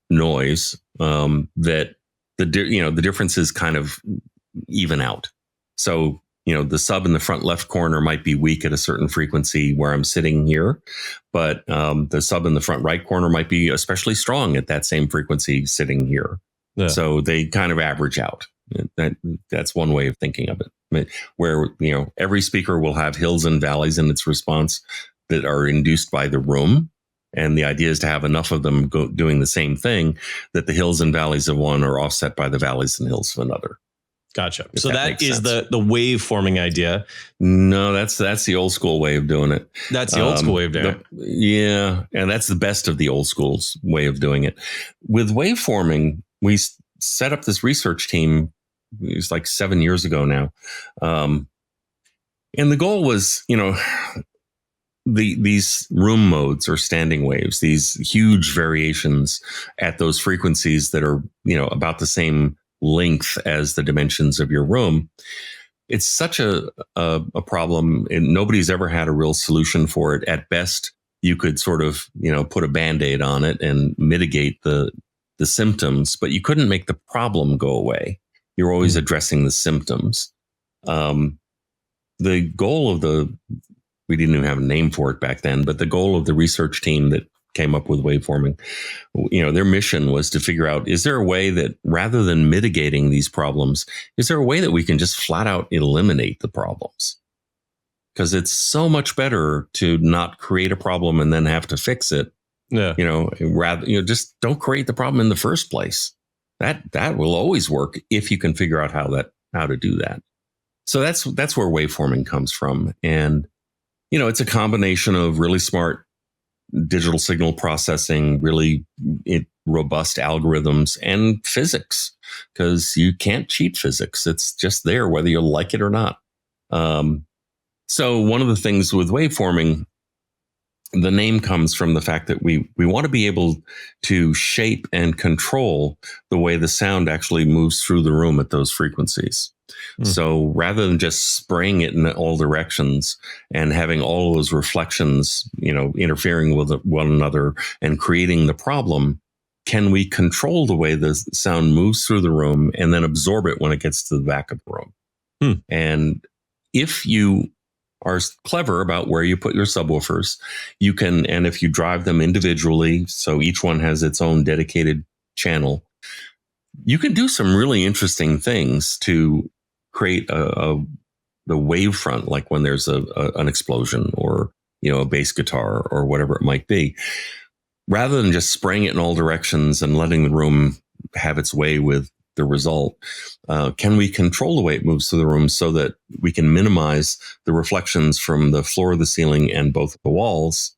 noise that the differences kind of even out. So, the sub in the front left corner might be weak at a certain frequency where I'm sitting here, but the sub in the front right corner might be especially strong at that same frequency sitting here. Yeah. So they kind of average out. That's one way of thinking of it, where, every speaker will have hills and valleys in its response that are induced by the room. And the idea is to have enough of them doing the same thing that the hills and valleys of one are offset by the valleys and hills of another. Gotcha. So that is the wave forming idea. No, that's the old school way of doing it. That's the old school way of doing it. Yeah. And that's the best of the old school's way of doing it. With waveforming, we set up this research team. It was like 7 years ago now. And the goal was, these room modes or standing waves, these huge variations at those frequencies that are, about the same length as the dimensions of your room. It's such a problem, and nobody's ever had a real solution for it. At best, you could sort of, put a Band-Aid on it and mitigate the symptoms, but you couldn't make the problem go away. You're always addressing the symptoms. The goal of we didn't even have a name for it back then, but the goal of the research team that came up with waveforming, their mission was to figure out, is there a way that rather than mitigating these problems, is there a way that we can just flat out eliminate the problems? Because it's so much better to not create a problem and then have to fix it. Yeah. Just don't create the problem in the first place. That will always work if you can figure out how to do that. So that's where waveforming comes from. And, it's a combination of really smart digital signal processing, really robust algorithms, and physics, because you can't cheat physics. It's just there, whether you like it or not. So one of the things with waveforming, the name comes from the fact that we want to be able to shape and control the way the sound actually moves through the room at those frequencies. So rather than just spraying it in all directions and having all of those reflections, interfering with one another and creating the problem, can we control the way the sound moves through the room and then absorb it when it gets to the back of the room? And if you are clever about where you put your subwoofers, you can, and if you drive them individually, so each one has its own dedicated channel, you can do some really interesting things to create the wavefront, like when there's an explosion or, a bass guitar or whatever it might be, rather than just spraying it in all directions and letting the room have its way with the result. Can we control the way it moves through the room so that we can minimize the reflections from the floor, the ceiling, and both the walls?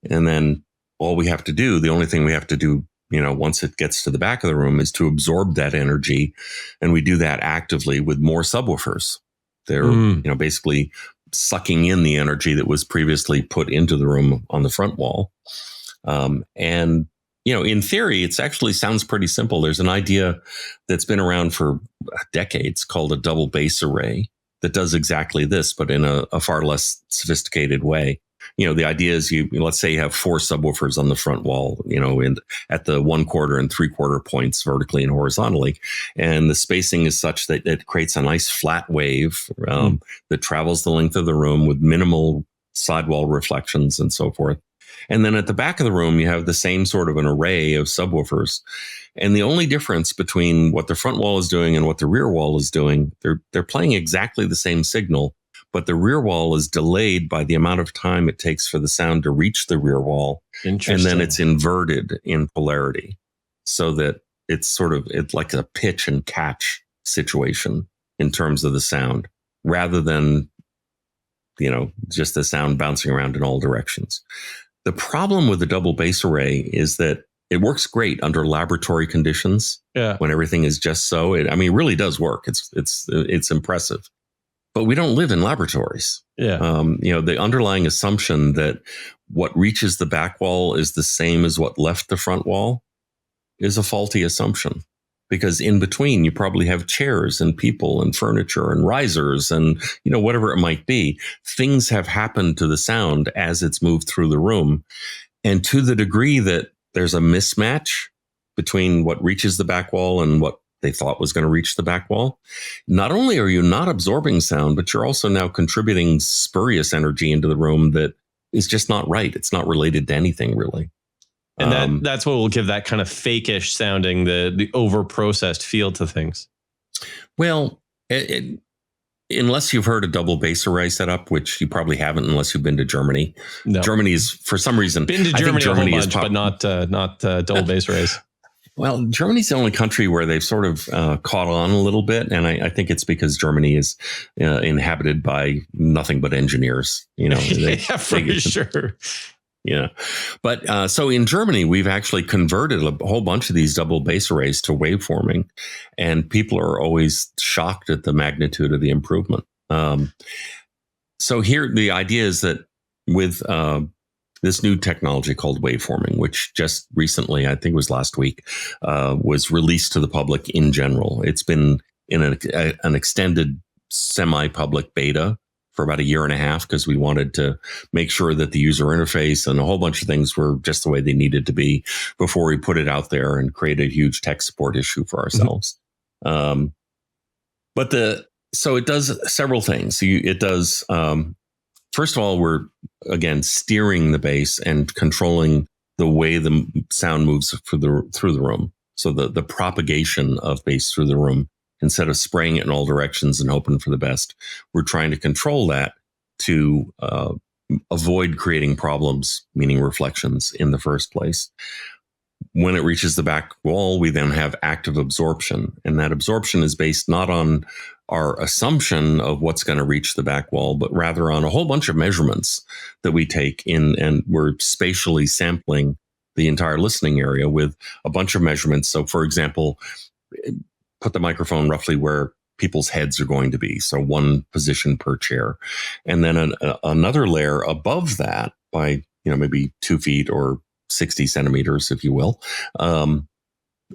And then all we have to do, the only thing we have to do, once it gets to the back of the room, is to absorb that energy. And we do that actively with more subwoofers. They're, basically sucking in the energy that was previously put into the room on the front wall. And in theory, it actually sounds pretty simple. There's an idea that's been around for decades called a double bass array that does exactly this, but in a far less sophisticated way. The idea is let's say you have 4 subwoofers on the front wall, at the 1/4 and 3/4 points vertically and horizontally. And the spacing is such that it creates a nice flat wave that travels the length of the room with minimal sidewall reflections and so forth. And then at the back of the room, you have the same sort of an array of subwoofers. And the only difference between what the front wall is doing and what the rear wall is doing, they're playing exactly the same signal, but the rear wall is delayed by the amount of time it takes for the sound to reach the rear wall. And then it's inverted in polarity so that it's like a pitch and catch situation in terms of the sound, rather than, just the sound bouncing around in all directions. The problem with the double bass array is that it works great under laboratory conditions. Yeah. When everything is just so. It really does work. It's impressive. But we don't live in laboratories. Yeah. The underlying assumption that what reaches the back wall is the same as what left the front wall is a faulty assumption. Because in between, you probably have chairs and people and furniture and risers and, whatever it might be. Things have happened to the sound as it's moved through the room. And to the degree that there's a mismatch between what reaches the back wall and what they thought was going to reach the back wall, not only are you not absorbing sound, but you're also now contributing spurious energy into the room that is just not right. It's not related to anything, really. And that's what will give that kind of fake-ish sounding, the over-processed feel to things. Well, unless you've heard a double bass array setup, which you probably haven't unless you've been to Germany. No. Germany's, for some reason... Been to Germany a whole bunch, but not double bass arrays. Well, Germany's the only country where they've sort of caught on a little bit. And I think it's because Germany is inhabited by nothing but engineers. Sure. Yeah. But so in Germany, we've actually converted a whole bunch of these double bass arrays to waveforming. And people are always shocked at the magnitude of the improvement. So here, the idea is that with this new technology called waveforming, which just recently, I think it was last week, was released to the public in general. It's been in an extended semi-public beta for about a year and a half because we wanted to make sure that the user interface and a whole bunch of things were just the way they needed to be before we put it out there and create a huge tech support issue for ourselves. So it does several things. It does, first of all, we're again steering the bass and controlling the way the sound moves through the room. So the propagation of bass through the room, instead of spraying it in all directions and hoping for the best, we're trying to control that to avoid creating problems, meaning reflections, in the first place. When it reaches the back wall, we then have active absorption. And that absorption is based not on our assumption of what's going to reach the back wall, but rather on a whole bunch of measurements that we take in, and we're spatially sampling the entire listening area with a bunch of measurements. So, for example, put the microphone roughly where people's heads are going to be. So one position per chair. And then another layer above that by, maybe 2 feet or 60 centimeters, if you will,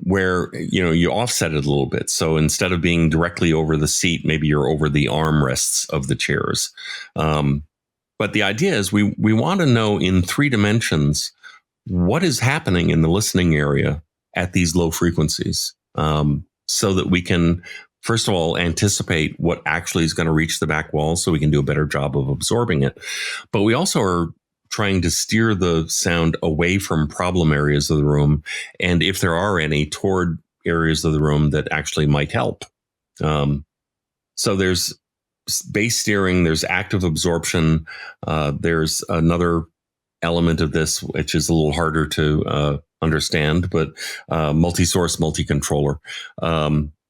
where, you offset it a little bit. So instead of being directly over the seat, maybe you're over the armrests of the chairs. But the idea is we want to know in 3 dimensions what is happening in the listening area at these low frequencies, so that we can, first of all, anticipate what actually is going to reach the back wall so we can do a better job of absorbing it. But we also are trying to steer the sound away from problem areas of the room, and if there are any, toward areas of the room that actually might help. So there's bass steering, there's active absorption, there's another element of this which is a little harder to understand, but multi-source, multi-controller.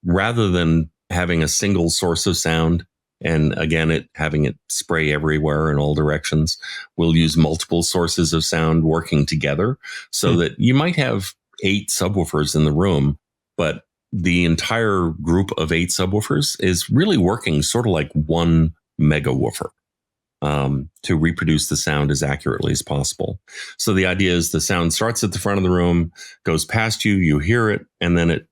Rather than having a single source of sound, and again, having it spray everywhere in all directions, we'll use multiple sources of sound working together so that you might have 8 subwoofers in the room, but the entire group of 8 subwoofers is really working sort of like one mega woofer to reproduce the sound as accurately as possible. So the idea is the sound starts at the front of the room, goes past you, you hear it, and then it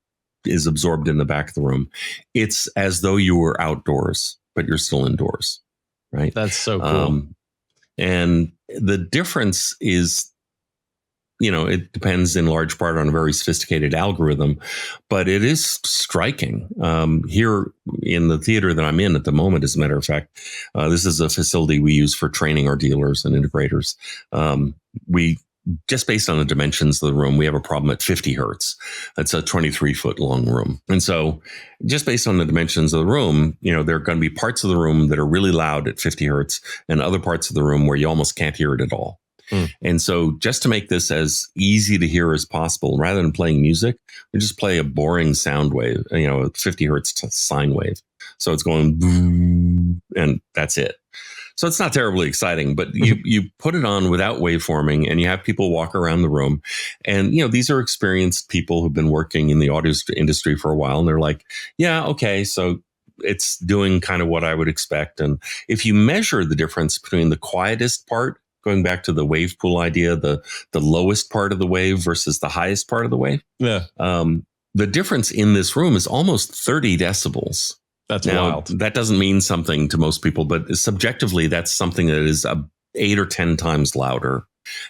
is absorbed in the back of the room. It's as though you were outdoors, but you're still indoors, right? That's so cool. And the difference is, it depends in large part on a very sophisticated algorithm, but it is striking. Here in the theater that I'm in at the moment, as a matter of fact, this is a facility we use for training our dealers and integrators. We just based on the dimensions of the room, we have a problem at 50 hertz. That's a 23-foot long room. And so just based on the dimensions of the room, there are going to be parts of the room that are really loud at 50 hertz and other parts of the room where you almost can't hear it at all. And so just to make this as easy to hear as possible, rather than playing music, we just play a boring sound wave, a 50 hertz sine wave. So it's going, and that's it. So it's not terribly exciting, but you put it on without waveforming, and you have people walk around the room. And, these are experienced people who've been working in the audio industry for a while. And they're like, yeah, okay, so it's doing kind of what I would expect. And if you measure the difference between the quietest part, going back to the wave pool idea, the lowest part of the wave versus the highest part of the wave, the difference in this room is almost 30 decibels. That's now, wild. That doesn't mean something to most people, but subjectively, that's something that is 8 or 10 times louder.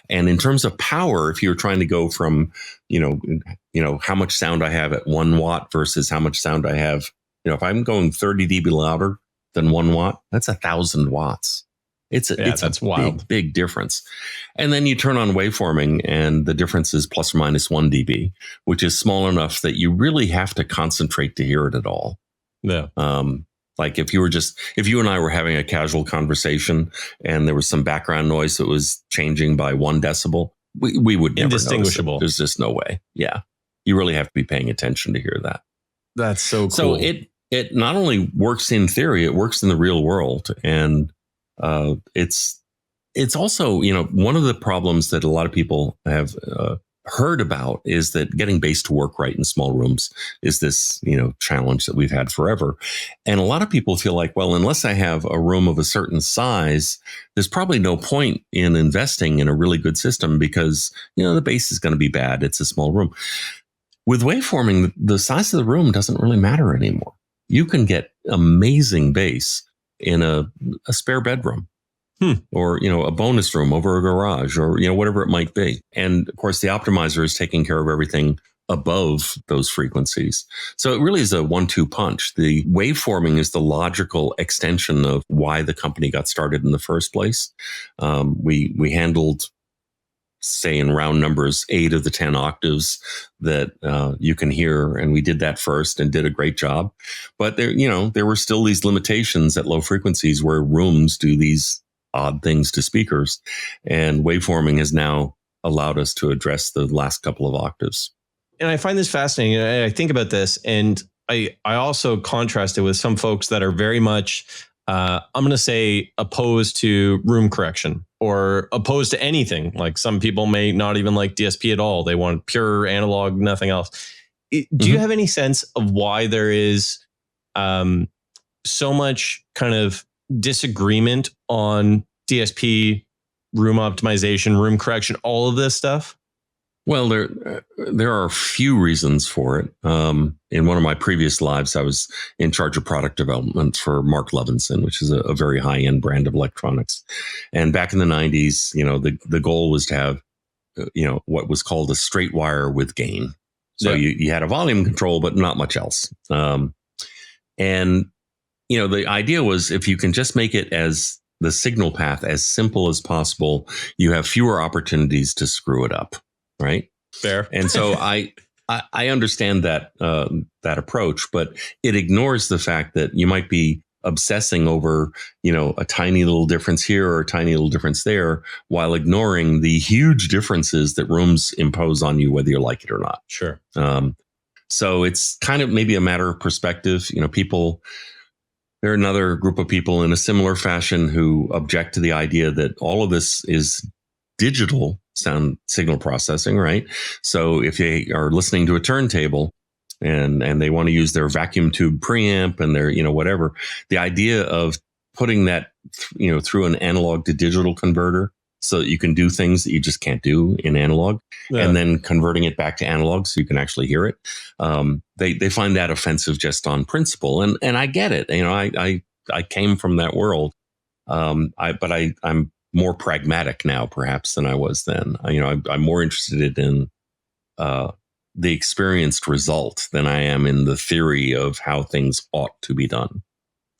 And in terms of power, if you're trying to go from, how much sound I have at 1 watt versus how much sound I have, if I'm going 30 dB louder than 1 watt, that's 1,000 watts. It's a wild, big difference. And then you turn on waveforming, and the difference is plus or minus 1 dB, which is small enough that you really have to concentrate to hear it at all. Yeah. Like if you and I were having a casual conversation and there was some background noise that was changing by 1 decibel, we would never indistinguishable. Notice it. There's just no way. Yeah. You really have to be paying attention to hear that. That's so cool. So it not only works in theory, it works in the real world. And it's also, one of the problems that a lot of people have heard about is that getting bass to work right in small rooms is this, challenge that we've had forever. And a lot of people feel like, well, unless I have a room of a certain size, there's probably no point in investing in a really good system because, the bass is going to be bad. It's a small room. With waveforming, the size of the room doesn't really matter anymore. You can get amazing bass in a spare bedroom. Or, a bonus room over a garage, or, whatever it might be. And of course, the optimizer is taking care of everything above those frequencies. So it really is a 1-2 punch. The waveforming is the logical extension of why the company got started in the first place. We handled, say, in round numbers, 8 of the 10 octaves that you can hear. And we did that first and did a great job. But there were still these limitations at low frequencies where rooms do these odd things to speakers. And waveforming has now allowed us to address the last couple of octaves. And I find this fascinating. I think about this, and I also contrast it with some folks that are very much, I'm going to say, opposed to room correction or opposed to anything. Like some people may not even like DSP at all. They want pure analog, nothing else. Do you have any sense of why there is so much kind of disagreement on DSP, room optimization, room correction, all of this stuff? Well, there are a few reasons for it. In one of my previous lives, I was in charge of product development for Mark Levinson, which is a very high-end brand of electronics. And back in the 90s, the goal was to have, what was called a straight wire with gain. So you had a volume control, but not much else. And the idea was if you can just make it as the signal path as simple as possible, you have fewer opportunities to screw it up. Right. Fair. And so I understand that approach, but it ignores the fact that you might be obsessing over, a tiny little difference here or a tiny little difference there, while ignoring the huge differences that rooms impose on you, whether you like it or not. Sure. So it's kind of maybe a matter of perspective. There are another group of people in a similar fashion who object to the idea that all of this is digital sound signal processing, right? So if they are listening to a turntable and they want to use their vacuum tube preamp and their, whatever, the idea of putting that, through an analog to digital converter so that you can do things that you just can't do in analog, and then converting it back to analog so you can actually hear it. They find that offensive just on principle. And I get it. I came from that world. But I'm more pragmatic now, perhaps, than I was then. I'm more interested in the experienced result than I am in the theory of how things ought to be done.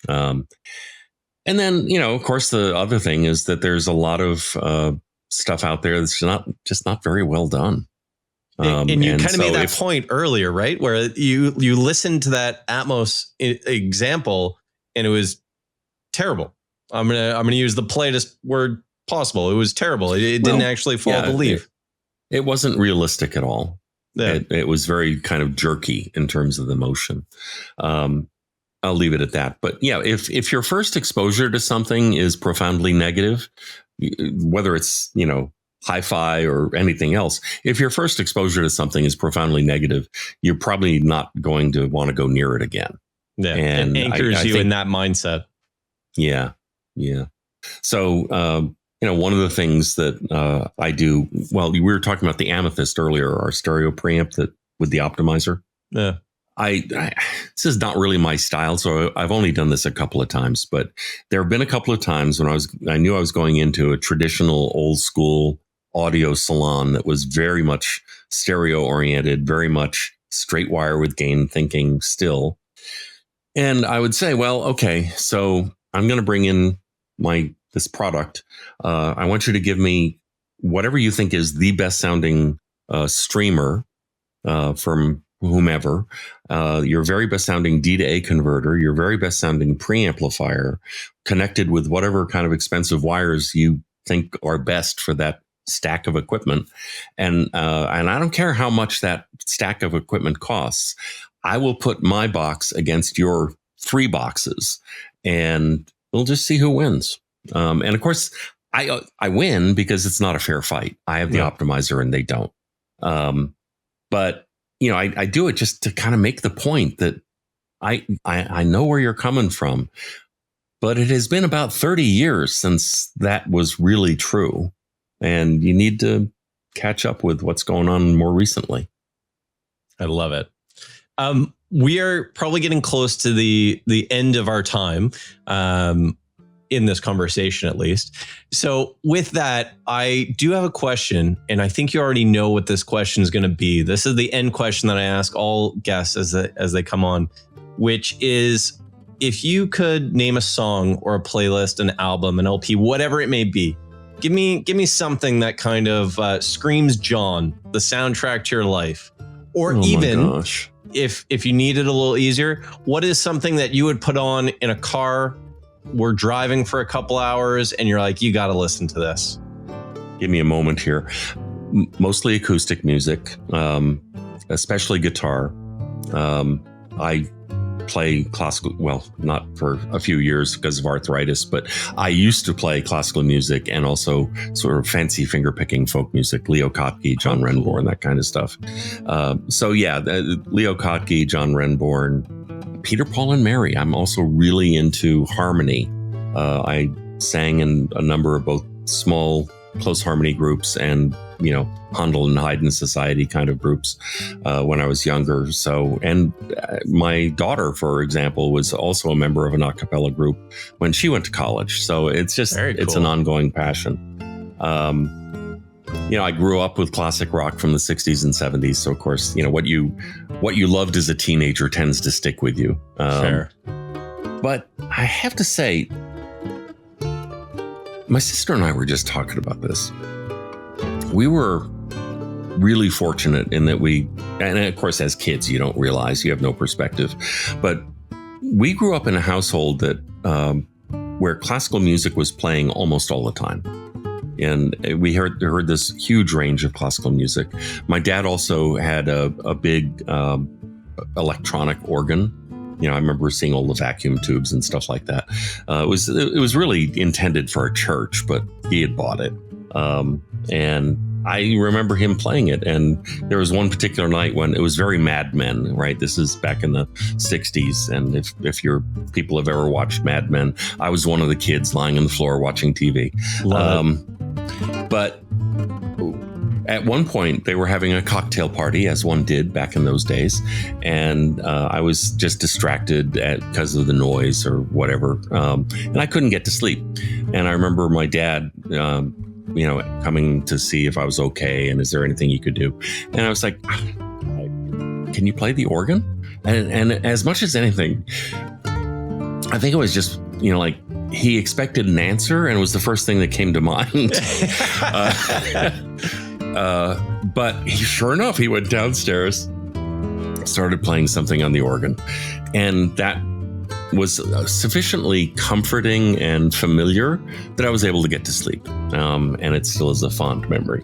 And then, of course, the other thing is that there's a lot of stuff out there that's just not very well done. And you kind of made that point earlier, right? Where you listened to that Atmos example and it was terrible. I'm gonna use the politest word possible. It was terrible. It didn't actually follow the leaf. It wasn't realistic at all. Yeah. It was very kind of jerky in terms of the motion. I'll leave it at that. But yeah, if your first exposure to something is profoundly negative, whether it's, hi-fi or anything else, if your first exposure to something is profoundly negative, you're probably not going to want to go near it again. Yeah. And it anchors you in that mindset. Yeah. Yeah. So, one of the things that I do, well, we were talking about the Amethyst earlier, our stereo preamp with the optimizer. Yeah. This is not really my style, so I've only done this a couple of times, but there have been a couple of times when I knew I was going into a traditional old school audio salon that was very much stereo oriented, very much straight wire with gain thinking still. And I would say, well, okay, so I'm going to bring in this product. I want you to give me whatever you think is the best sounding streamer from whomever, your very best sounding D to A converter, your very best sounding preamplifier, connected with whatever kind of expensive wires you think are best for that stack of equipment. And I don't care how much that stack of equipment costs. I will put my box against your 3 boxes and we'll just see who wins. And of course, I win because it's not a fair fight. I have the optimizer and they don't. But I do it just to kind of make the point that I know where you're coming from, but it has been about 30 years since that was really true. And you need to catch up with what's going on more recently. I love it. we are probably getting close to the end of our time. In this conversation, at least. So with that, I do have a question, and I think you already know what this question is going to be. This is the end question that I ask all guests as they come on, which is, if you could name a song or a playlist, an album, an LP, whatever it may be, give me something that kind of screams Jon, the soundtrack to your life. Or even, if you need it a little easier, what is something that you would put on in a car? We're driving for a couple hours and you're like, you got to listen to this. Give me a moment here. Mostly acoustic music, especially guitar. I play classical, well, not for a few years because of arthritis, but I used to play classical music and also sort of fancy finger picking folk music, Leo Kottke, John Renbourn, that kind of stuff. So yeah, Leo Kottke, John Renbourn, Peter, Paul, and Mary. I'm also really into harmony. I sang in a number of both small, close harmony groups and, Handel and Haydn Society kind of groups when I was younger. So, and my daughter, for example, was also a member of an a cappella group when she went to college. So it's just, it's an ongoing passion. I grew up with classic rock from the 60s and 70s. So of course, what you loved as a teenager tends to stick with you. Fair. But I have to say, my sister and I were just talking about this. We were really fortunate in that and of course, as kids, you don't realize, you have no perspective, but we grew up in a household that where classical music was playing almost all the time. And we heard this huge range of classical music. My dad also had a big electronic organ. I remember seeing all the vacuum tubes and stuff like that. It was really intended for a church, but he had bought it. And I remember him playing it. And there was one particular night when it was very Mad Men, right? This is back in the 60s. And if your people have ever watched Mad Men, I was one of the kids lying on the floor watching TV. But at one point, they were having a cocktail party, as one did back in those days. And I was just distracted because of the noise or whatever. And I couldn't get to sleep. And I remember my dad, coming to see if I was okay and is there anything he could do. And I was like, can you play the organ? And as much as anything, I think it was just, he expected an answer and it was the first thing that came to mind. But sure enough, he went downstairs, started playing something on the organ. And that was sufficiently comforting and familiar that I was able to get to sleep. And it still is a fond memory.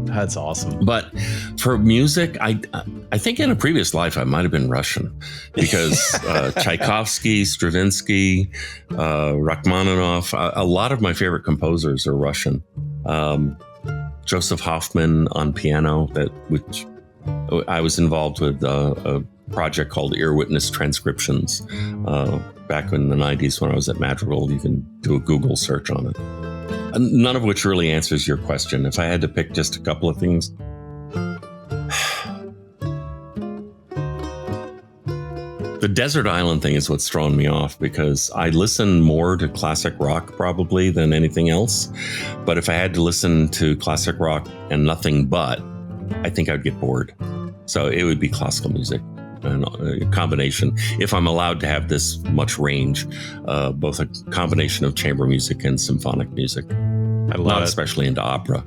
That's awesome. But for music, I think in a previous life, I might have been Russian because Tchaikovsky, Stravinsky, Rachmaninoff, a lot of my favorite composers are Russian. Joseph Hoffman on piano, which I was involved with a project called Ear Witness Transcriptions back in the 90s when I was at Madrigal. You can do a Google search on it. None of which really answers your question. If I had to pick just a couple of things. The desert island thing is what's thrown me off because I listen more to classic rock probably than anything else. But if I had to listen to classic rock and nothing but, I think I'd get bored. So it would be classical music. A combination, if I'm allowed to have this much range, both a combination of chamber music and symphonic music. I love Not it. especially into opera.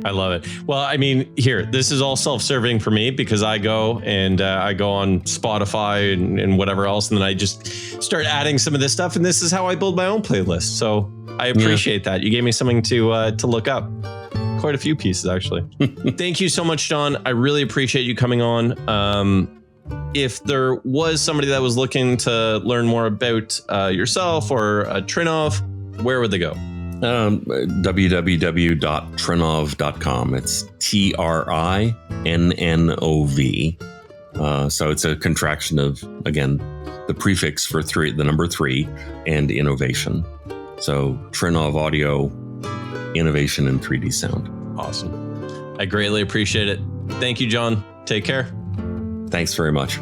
I love it. Well, I mean, this is all self-serving for me because I go on Spotify and whatever else, and then I just start adding some of this stuff, and this is how I build my own playlist. So I appreciate that. You gave me something to look up. Quite a few pieces, actually. Thank you so much, Jon. I really appreciate you coming on. If there was somebody that was looking to learn more about yourself or Trinnov, where would they go? www.trinnov.com. It's TRINNOV. So it's a contraction of, again, the prefix for the number 3 and innovation. So Trinnov Audio, innovation in 3D sound. Awesome. I greatly appreciate it. Thank you, Jon. Take care. Thanks very much.